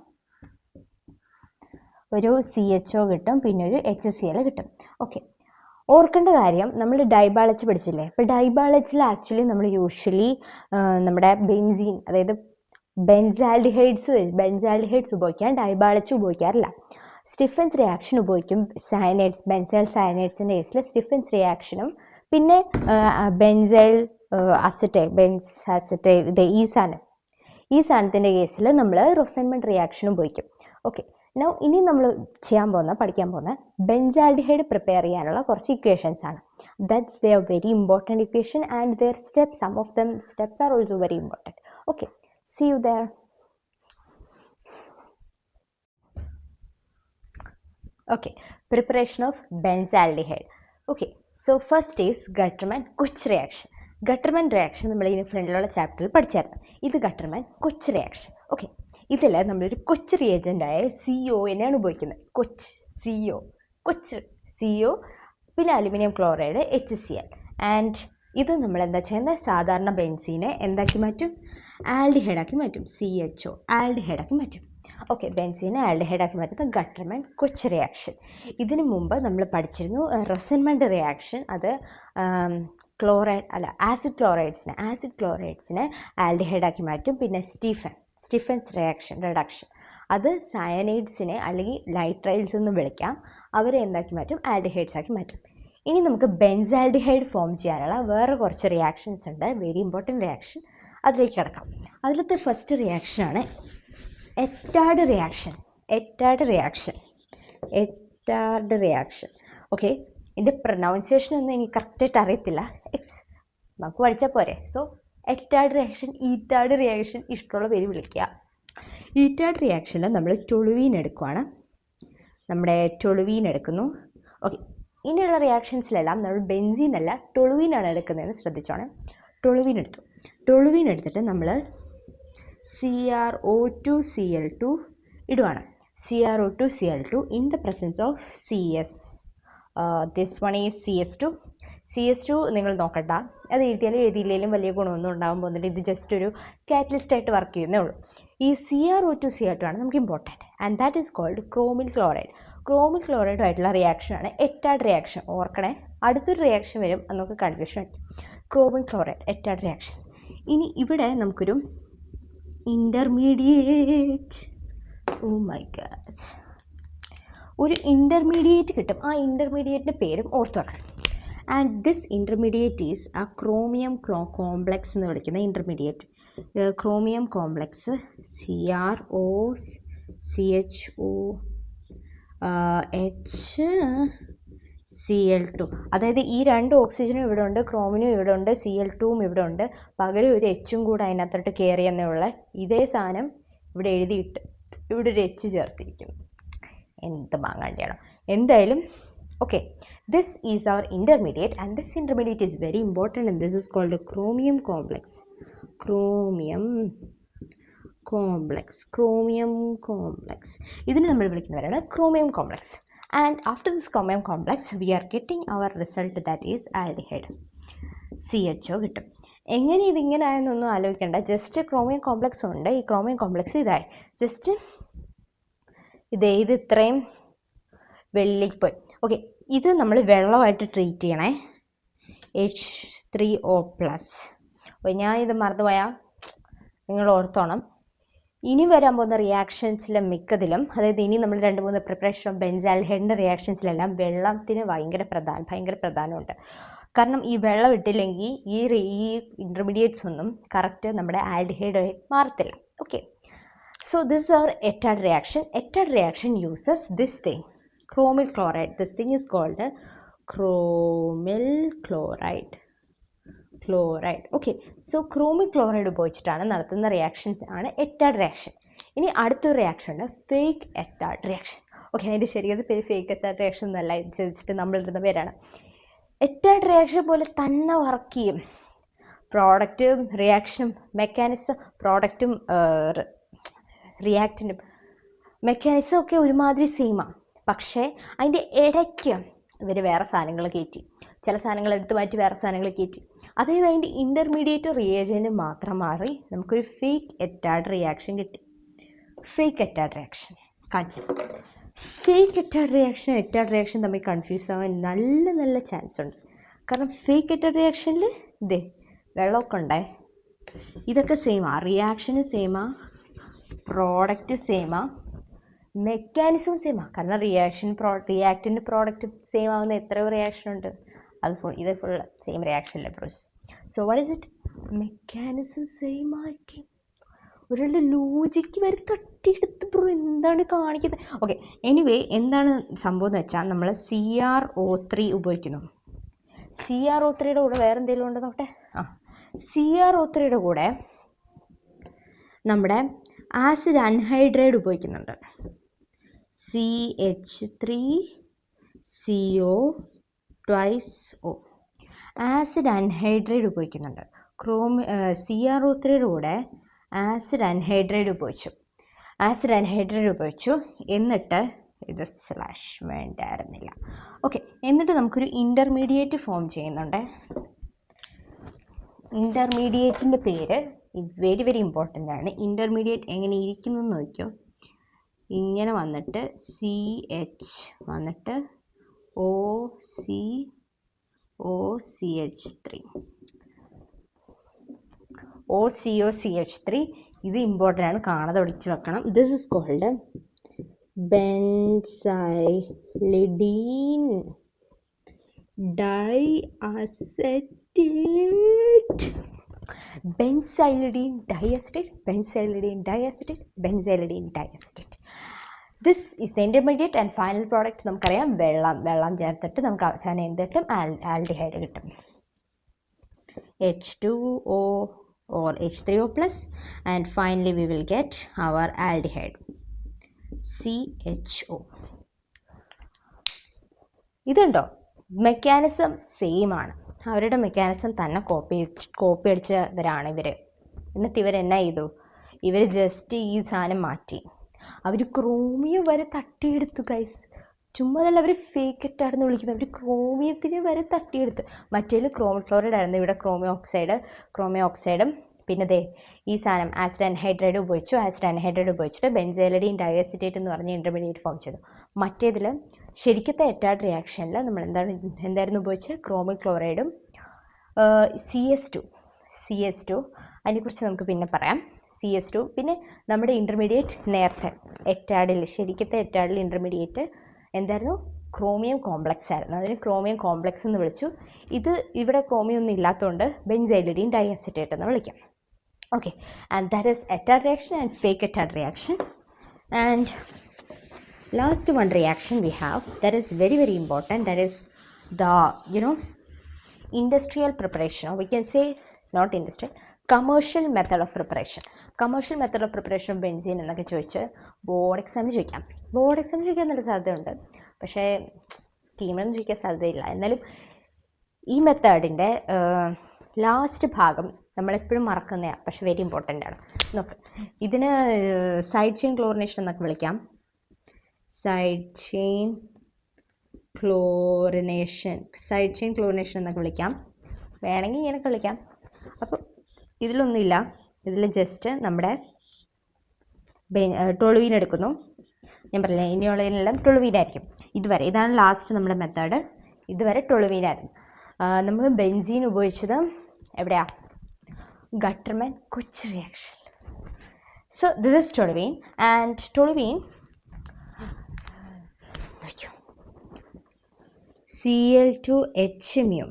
ഒരു CHO കിട്ടും, പിന്നെ ഒരു HCl കിട്ടും. ഓക്കെ, ഓർക്കേണ്ട കാര്യം നമ്മൾ ഡൈബാളച്ച് പഠിച്ചില്ലേ. അപ്പോൾ ഡൈബാളച്ചിൽ ആക്ച്വലി നമ്മൾ യൂഷ്വലി നമ്മുടെ ബെൻസീൻ, അതായത് ബെൻസാൽഡിഹൈഡ്സ് ഉപയോഗിക്കാൻ ഡൈബാളച്ച് ഉപയോഗിക്കാറില്ല. സ്റ്റിഫൻസ് റിയാക്ഷൻ ഉപയോഗിക്കും. സയനൈഡ്സ്, ബെൻസൈൽ സയനൈഡ്സിൻ്റെ കേസിൽ സ്റ്റിഫൻസ് റിയാക്ഷനും പിന്നെ ബെൻസൈൽ അസറ്റൈൽ ഇത് ഈ സാധനത്തിൻ്റെ കേസിൽ നമ്മൾ റൊസൻമെൻറ്റ് റിയാക്ഷൻ ഉപയോഗിക്കും. ഓക്കെ, ഇനി നമ്മൾ പഠിക്കാൻ പോകുന്ന ബെൻസാൽഡിഹൈഡ് പ്രിപ്പയർ ചെയ്യാനുള്ള കുറച്ച് ഇക്വേഷൻസ് ആണ്. That's the very important equation and their steps, some of them steps are also very important. Okay, see you there. Okay, preparation of benzaldehyde. Okay, so first is Gutterman-Kuch reaction. Gutterman reaction നമ്മൾ ഇതിന് ഫ്രണ്ടിലുള്ള ചാപ്റ്ററിൽ പഠിച്ചായിരുന്നു. ഇത് Gutterman-Kuch reaction. Okay, ഇതിൽ നമ്മളൊരു കൊച്ച് റിയേജൻ്റായ CO എന്നെയാണ് ഉപയോഗിക്കുന്നത്. കൊച്ച് CO പിന്നെ അലുമിനിയം ക്ലോറൈഡ് HCl. ആൻഡ് ഇത് നമ്മൾ എന്താ ചെയ്യുന്നത്, സാധാരണ ബെൻസീനെ എന്താക്കി മാറ്റും, ആൽഡിഹൈഡാക്കി മാറ്റും. CHO ആൽഡിഹൈഡാക്കി മാറ്റും. ഓക്കെ, ബെൻസീനെ ആൽഡിഹൈഡാക്കി മാറ്റുന്ന ഗട്ടർമാൻ-കുച്ച് റിയാക്ഷൻ. ഇതിനു മുമ്പ് നമ്മൾ പഠിച്ചിരുന്നു റൊസൻമെൻറ്റ് റിയാക്ഷൻ. അത് ആസിഡ് ക്ലോറൈഡ്സിനെ ആൽഡിഹൈഡാക്കി മാറ്റും. പിന്നെ സ്റ്റിഫൻസ് റിഡക്ഷൻ, അത് സയനൈഡ്സിനെ അല്ലെങ്കിൽ നൈട്രൈൽസ് എന്ന് വിളിക്കാം, അവരെ എന്താക്കി മാറ്റും, ആൽഡിഹൈഡ്സ് ആക്കി മാറ്റും. ഇനി നമുക്ക് ബെൻസാൽഡിഹൈഡ് ഫോം ചെയ്യാനുള്ള വേറെ കുറച്ച് റിയാക്ഷൻസ് ഉണ്ട്, വെരി ഇമ്പോർട്ടൻറ്റ് റിയാക്ഷൻ. അതിലേക്ക് കിടക്കാം. അതിലത്തെ ഫസ്റ്റ് റിയാക്ഷനാണ് എറ്റാർഡ് റിയാക്ഷൻ. ഓക്കെ, ഇതിൻ്റെ പ്രൊനൗൺസിയേഷൻ ഒന്നും എനിക്ക് കറക്റ്റായിട്ട് അറിയത്തില്ല, നമുക്ക് പഠിച്ചാൽ പോരെ. സോ എറ്റാർഡ് റിയാക്ഷൻ, ഈറ്റാർഡ് റിയാക്ഷൻ, ഇഷ്ടമുള്ള പേര് വിളിക്കുക. ഈറ്റാർഡ് റിയാക്ഷനിൽ നമ്മൾ ടൊളുവീൻ എടുക്കുന്നു. ഓക്കെ, ഇനിയുള്ള റിയാക്ഷൻസിലെല്ലാം നമ്മൾ ബെൻസീൻ അല്ല ടൊളുവീനാണ് എടുക്കുന്നതെന്ന് ശ്രദ്ധിച്ചോണം. ടൊളുവീൻ എടുത്തിട്ട് നമ്മൾ CrO2Cl2 ഇടുവാണ്. CrO2Cl2 in the presence of CS. This one is CS2 നിങ്ങൾ നോക്കണ്ട, അത് എഴുതിയില്ലെങ്കിലും വലിയ ഗുണമൊന്നും ഉണ്ടാകാൻ പോകുന്നില്ല. ഇത് ജസ്റ്റ് ഒരു കാറ്റലിസ്റ്റായിട്ട് വർക്ക് ചെയ്യുന്നേ ഉള്ളൂ. ഈ CrO2Cl2 ആണ് നമുക്ക് important, and that is called chromyl ക്ലോറൈഡുമായിട്ടുള്ള റിയാക്ഷനാണ് എറ്റാർഡ് റിയാക്ഷൻ. ഓർക്കണേ, അടുത്തൊരു റിയാക്ഷൻ വരും, അത് നമുക്ക് കൺഫ്യൂഷൻ ആയിരിക്കും. Chromyl chloride Etard reaction. ഇനി ഇവിടെ നമുക്കൊരു ഇൻ്റർമീഡിയേറ്റ് കിട്ടും. ആ ഇൻ്റർമീഡിയേറ്റിൻ്റെ പേരും ഓർത്ത് വെക്കണം. ആൻഡ് ദിസ് ഇൻ്റർമീഡിയേറ്റ് ഈസ് ആ ക്രോമിയം കോംപ്ലക്സ് എന്ന് വിളിക്കുന്ന ഇൻ്റർമീഡിയേറ്റ്. ക്രോമിയം കോംപ്ലക്സ് CrOHCl2, അതായത് ഈ രണ്ട് ഓക്സിജനും ഇവിടെ ഉണ്ട്, ക്രോമിനും ഇവിടെ ഉണ്ട്, Cl2വും ഇവിടെ ഉണ്ട്, പകരം ഒരു Hഉം കൂടെ അതിനകത്തോട്ട് കയറി എന്നുള്ള ഇതേ സാധനം ഇവിടെ എഴുതിയിട്ട് ഇവിടെ ഒരു H ചേർത്തിരിക്കുന്നു. എന്ത് മാങ്ങാണ്ടിയാണോ. എന്തായാലും okay, this is our intermediate and this intermediate is very important and this is called chromium complex. ഇതിന് നമ്മൾ വിളിക്കുന്നവരാണ് chromium complex. And after this chromium complex we are getting our result, that is aldehyde, CHO കിട്ടും. എങ്ങനെ ഇതിങ്ങനെ ആയെന്നൊന്നും ആലോചിക്കേണ്ട, just chromium complex ഉണ്ട്. ഈ chromium complex ഇതായി, ജസ്റ്റ് ഇത് ഇത്രയും വെള്ളിക്ക് പോയി. ഓക്കെ, ഇത് നമ്മൾ വെള്ളമായിട്ട് ട്രീറ്റ് ചെയ്യണേ, H3O+. ഞാൻ ഇത് മറന്നുപോയാൽ നിങ്ങൾ ഓർത്തോണം. ഇനി വരാൻ പോകുന്ന റിയാക്ഷൻസിലെ മിക്കതിലും, അതായത് ഇനി നമ്മൾ 2-3 പ്രിപ്പറേഷൻ ഓഫ് ബെൻസാൽഡിഹൈഡിൻ്റെ റിയാക്ഷൻസിലെല്ലാം വെള്ളത്തിന് ഭയങ്കര പ്രധാനമുണ്ട്. കാരണം ഈ വെള്ളം ഇട്ടില്ലെങ്കിൽ ഈ ഇൻ്റർമീഡിയറ്റ്സ് ഒന്നും കറക്റ്റ് നമ്മുടെ ആൽഡിഹൈഡായി മാറത്തില്ല. Okay, so this is our Etard reaction uses this thing, chromyl chloride. This thing is called chromyl chloride. Okay, so chromyl chloride ഉപയോഗിച്ചിട്ടാണ് നടത്തുന്ന റിയാക്ഷൻ ആണ് എറ്റാർഡ് റിയാക്ഷൻ. ഇനി അടുത്തൊരു റിയാക്ഷൻ ഉണ്ട്, ഫേക്ക് എറ്റാർഡ് റിയാക്ഷൻ. ഓക്കെ, അതിൻ്റെ ശരിയത് പേര് ഫേക്ക് എറ്റാർഡ് റിയാക്ഷൻ എന്നല്ല, ജസ്റ്റ് നമ്മളിടുന്ന പേരാണ്. എറ്റാർഡ് റിയാക്ഷൻ പോലെ തന്നെ വർക്ക് ചെയ്യും. പ്രോഡക്റ്റും റിയാക്ഷനും മെക്കാനിസം, പ്രോഡക്റ്റും റിയാക്റ്റിനും മെക്കാനിസം ഒക്കെ ഒരുമാതിരി സെയിമാണ്. പക്ഷേ അതിൻ്റെ ഇടയ്ക്ക് ഇവർ വേറെ സാധനങ്ങൾ കയറ്റി, ചില സാധനങ്ങൾ എടുത്ത് മാറ്റി വേറെ സാധനങ്ങൾ കയറ്റി. അതായത് അതിൻ്റെ ഇൻ്റർമീഡിയറ്റ് റിയേജൻറ്റ് മാത്രം മാറി നമുക്കൊരു ഫേക്ക് എറ്റാഡ് റിയാക്ഷൻ കിട്ടി. ഫേക്ക് എറ്റാഡ് റിയാക്ഷൻ കാണിച്ചു. ഫേക്ക് എറ്റാഡ് റിയാക്ഷൻ തമ്മിൽ കൺഫ്യൂസ് ആവാൻ നല്ല ചാൻസ് ഉണ്ട്. കാരണം ഫേക്ക് എറ്റാഡ് റിയാക്ഷനിൽ ഇതേ വെള്ളമൊക്കെ ഉണ്ടേ, ഇതൊക്കെ സെയിമാ, റിയാക്ഷന് സെയിമാ, പ്രോഡക്റ്റ് സെയിമാ, മെക്കാനിസം സെയിമാ. കാരണം റിയാക്റ്റിൻ്റെ പ്രോഡക്റ്റ് സെയിം ആവുന്ന എത്രയോ റിയാക്ഷൻ ഉണ്ട്. ഇത് ഫുൾ സെയിം റിയാക്ഷനിലെ process. So what is it? Mechanism same ആക്കി ഒരാളുടെ ലോജിക്ക് വരെ തട്ടിയെടുത്ത് ബ്രോ എന്താണ് കാണിക്കുന്നത്? ഓക്കെ, എനിവേ എന്താണ് സംഭവം എന്ന് വെച്ചാൽ നമ്മൾ CrO3 ഉപയോഗിക്കുന്നു. CrO3യുടെ കൂടെ വേറെ എന്തെങ്കിലും ഉണ്ടോ നോക്കട്ടെ. CrO3യുടെ കൂടെ നമ്മുടെ ആസിഡ് അൺഹൈഡ്രൈഡ് ഉപയോഗിക്കുന്നുണ്ട്. CH3CO twice O acid anhydride ഉപയോഗിക്കുന്നുണ്ട്. CrO3യുടെ കൂടെ ആസിഡ് അൺഹൈഡ്രൈഡ് ഉപയോഗിച്ചു. എന്നിട്ട് ഇത് സ്ലാഷ് വേണ്ടായിരുന്നില്ല. ഓക്കെ, എന്നിട്ട് നമുക്കൊരു ഇൻ്റർമീഡിയറ്റ് ഫോം ചെയ്യുന്നുണ്ട്. ഇൻ്റർമീഡിയറ്റിൻ്റെ പേര് വെരി വെരി ഇമ്പോർട്ടൻ്റ് ആണ്. ഇൻ്റർമീഡിയറ്റ് എങ്ങനെ ഇരിക്കുന്നതെന്ന് നോക്കിയോ. ഇങ്ങനെ വന്നിട്ട് CH വന്നിട്ട് OCOCH3 ഇത് ഇമ്പോർട്ടൻ്റ് ആണ്, കാണാതെ പഠിച്ച് വെക്കണം. This is called benzylidene diacetate. Benzylidene diacetate. This is the intermediate and final product. നമുക്കറിയാം വെള്ളം ചേർത്തിട്ട് നമുക്ക് അവസാനം എന്ത് കിട്ടും? ആൽഡിഹൈഡ് കിട്ടും. H2O or H3O plus, and finally we will get our aldehyde CHO. ഇതുണ്ടോ? മെക്കാനിസം സെയിം ആണ്. അവരുടെ മെക്കാനിസം തന്നെ കോപ്പി അടിച്ചവരാണ് ഇവർ. എന്നിട്ട് ഇവരെന്നാ ചെയ്തു? ഇവർ ജസ്റ്റ് ഈ സാധനം മാറ്റി. അവർ ക്രോമിയം വരെ തട്ടിയെടുത്തു ഗൈസ്. ചുമ്മാതല്ല അവർ ഫേക്ക് എറ്റാണെന്ന് വിളിക്കുന്നത്. അവർ ക്രോമിയത്തിന് വരെ തട്ടിയെടുത്ത്. മറ്റേതിൽ ക്രോമോക്ലോറൈഡ് ആയിരുന്നു, ഇവിടെ ക്രോമിയം ഓക്സൈഡും പിന്നെ ദേ ഈ സാധനം ആസിഡ് അൺഹൈഡ്രൈഡ് ഉപയോഗിച്ചിട്ട് ബെൻസൈലിഡീൻ ഡൈഅസറ്റേറ്റ് എന്ന് പറഞ്ഞ ഇൻ്റർമീഡിയറ്റ് ഫോം ചെയ്തു. മറ്റേതിൽ ശരിക്കത്തെ എറ്റാഡ് റിയാക്ഷനിൽ നമ്മൾ എന്തായിരുന്നു ഉപയോഗിച്ചത്? ക്രോമോക്ലോറൈഡും CS2 അതിനെക്കുറിച്ച് നമുക്ക് പിന്നെ പറയാം. CS2 പിന്നെ നമ്മുടെ ഇൻ്റർമീഡിയറ്റ് നേരത്തെ ശരിക്കത്തെ എറ്റാഡിൽ ഇൻ്റർമീഡിയറ്റ് എന്തായിരുന്നു? ക്രോമിയം കോംപ്ലക്സ് ആയിരുന്നു. അതിന് ക്രോമിയം കോംപ്ലക്സ് എന്ന് വിളിച്ചു. ഇവിടെ ക്രോമിയം ഒന്നും ഇല്ലാത്തതുകൊണ്ട് ബെൻസൈലിഡീൻ ഡൈഅസറ്റേറ്റ് എന്ന് വിളിക്കാം. Okay, and that is എറ്റാഡ് reaction and fake എറ്റാഡ് reaction. And last one reaction we have that is very very important, that is the industrial preparation, or we can say not industrial, commercial method of preparation of benzene എന്നൊക്കെ ചോദിച്ച് board എക്സാമിന് ചോദിക്കാൻ നല്ല സാധ്യതയുണ്ട്. പക്ഷേ ടീമിനൊന്നും ചോദിക്കാൻ സാധ്യതയില്ല. എന്നാലും ഈ മെത്തേഡിൻ്റെ ലാസ്റ്റ് ഭാഗം നമ്മളെപ്പോഴും മറക്കുന്നതാണ്, പക്ഷേ വെരി ഇമ്പോർട്ടൻ്റ് ആണ്. നോക്ക്, ഇതിന് സൈഡ് ചെയിൻ ക്ലോറിനേഷൻ എന്നൊക്കെ വിളിക്കാം. സൈഡ് ചെയിൻ ക്ലോറിനേഷൻ എന്നൊക്കെ വിളിക്കാം. വേണമെങ്കിൽ ഇങ്ങനെയൊക്കെ വിളിക്കാം. അപ്പോൾ ഇതിലൊന്നുമില്ല. ഇതിൽ ജസ്റ്റ് നമ്മുടെ ടൊളുവീൻ എടുക്കുന്നു. ഞാൻ പറഞ്ഞില്ല, ഇനിയുള്ളതിനെല്ലാം ടൊളുവീനായിരിക്കും. ഇതാണ് ലാസ്റ്റ് നമ്മുടെ മെത്തേഡ്. ഇതുവരെ ടൊളുവീനായിരുന്നു. നമ്മൾ ബെൻസീൻ ഉപയോഗിച്ചത് എവിടെയാ? ഗട്ടർമാൻ കൊച്ച് reaction. So this is toluene. And toluene Cl2H-mu.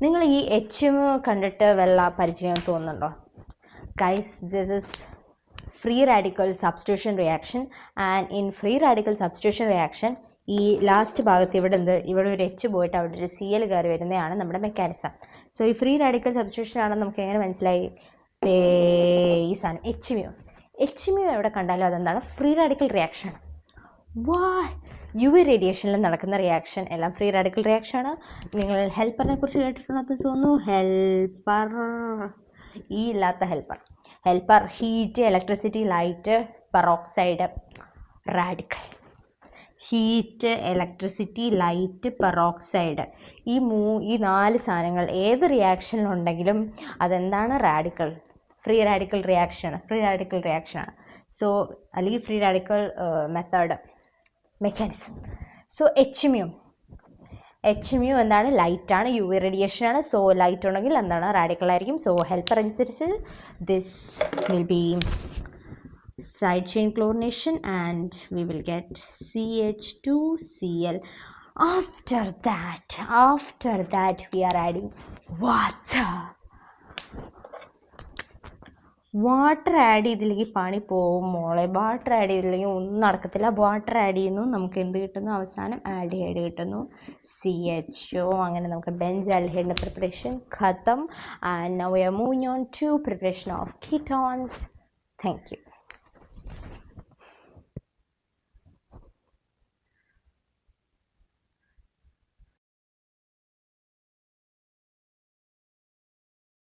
നിങ്ങൾ ഈ HMu കണ്ടിട്ട് വല്ല പരിചയം തോന്നുന്നുണ്ടോ? Guys, this is free radical substitution reaction. And in free radical substitution reaction ഈ ലാസ്റ്റ് ഭാഗത്ത് ഇവിടെ ഒരു H പോയിട്ട് അവിടെ ഒരു Cl കയറി വരുന്നതാണ് നമ്മുടെ മെക്കാനിസം. സോ ഈ ഫ്രീ റാഡിക്കൽ സബ്സ്റ്റിറ്റ്യൂഷൻ ആണെന്ന് നമുക്ക് എങ്ങനെ മനസ്സിലായി? ഈ സാധനം HMu എവിടെ കണ്ടാലും അതെന്താണ്? ഫ്രീ റാഡിക്കൽ റിയാക്ഷനാണ്. UV റേഡിയേഷനിൽ നടക്കുന്ന റിയാക്ഷൻ എല്ലാം ഫ്രീ റാഡിക്കൽ റിയാക്ഷനാണ്. നിങ്ങൾ ഹെൽപ്പറിനെ കുറിച്ച് കേട്ടിട്ടുണ്ടെന്ന് തോന്നുന്നു. Helper heat, electricity, light, peroxide, radical. Heat, electricity, light, peroxide. ഈ 4 സാധനങ്ങൾ ഏത് റിയാക്ഷനിലുണ്ടെങ്കിലും അതെന്താണ്? റാഡിക്കൽ, ഫ്രീ റാഡിക്കൽ റിയാക്ഷനാണ്. സോ അല്ലെങ്കിൽ free radical mechanism. So H mu എന്താണ്? ലൈറ്റാണ്, യു വി റേഡിയേഷനാണ്. സോ ലൈറ്റ് ഉണ്ടെങ്കിൽ എന്താണ്? റാഡിക്കലായിരിക്കും. സോ ഹെൽപ്പർ അനുസരിച്ച് this will be side chain chlorination and we will get CH2Cl. After that we are adding water add ചെയ്തില്ലെങ്കിൽ പണി പോവും മോളെ. വാട്ടർ ആഡ് ചെയ്തില്ലെങ്കിൽ ഒന്നും നടക്കത്തില്ല. വാട്ടർ ആഡ് ചെയ്യുന്നു, നമുക്ക് എന്ത് കിട്ടുന്നു? അവസാനം ആൽഡിഹൈഡ് കിട്ടുന്നു, CHO. അങ്ങനെ നമുക്ക് ബെൻസ് ആൽഡിഹൈഡിൻ്റെ പ്രിപ്പറേഷൻ ഖത്തം. And now we are moving on to preparation of ketones. Thank U.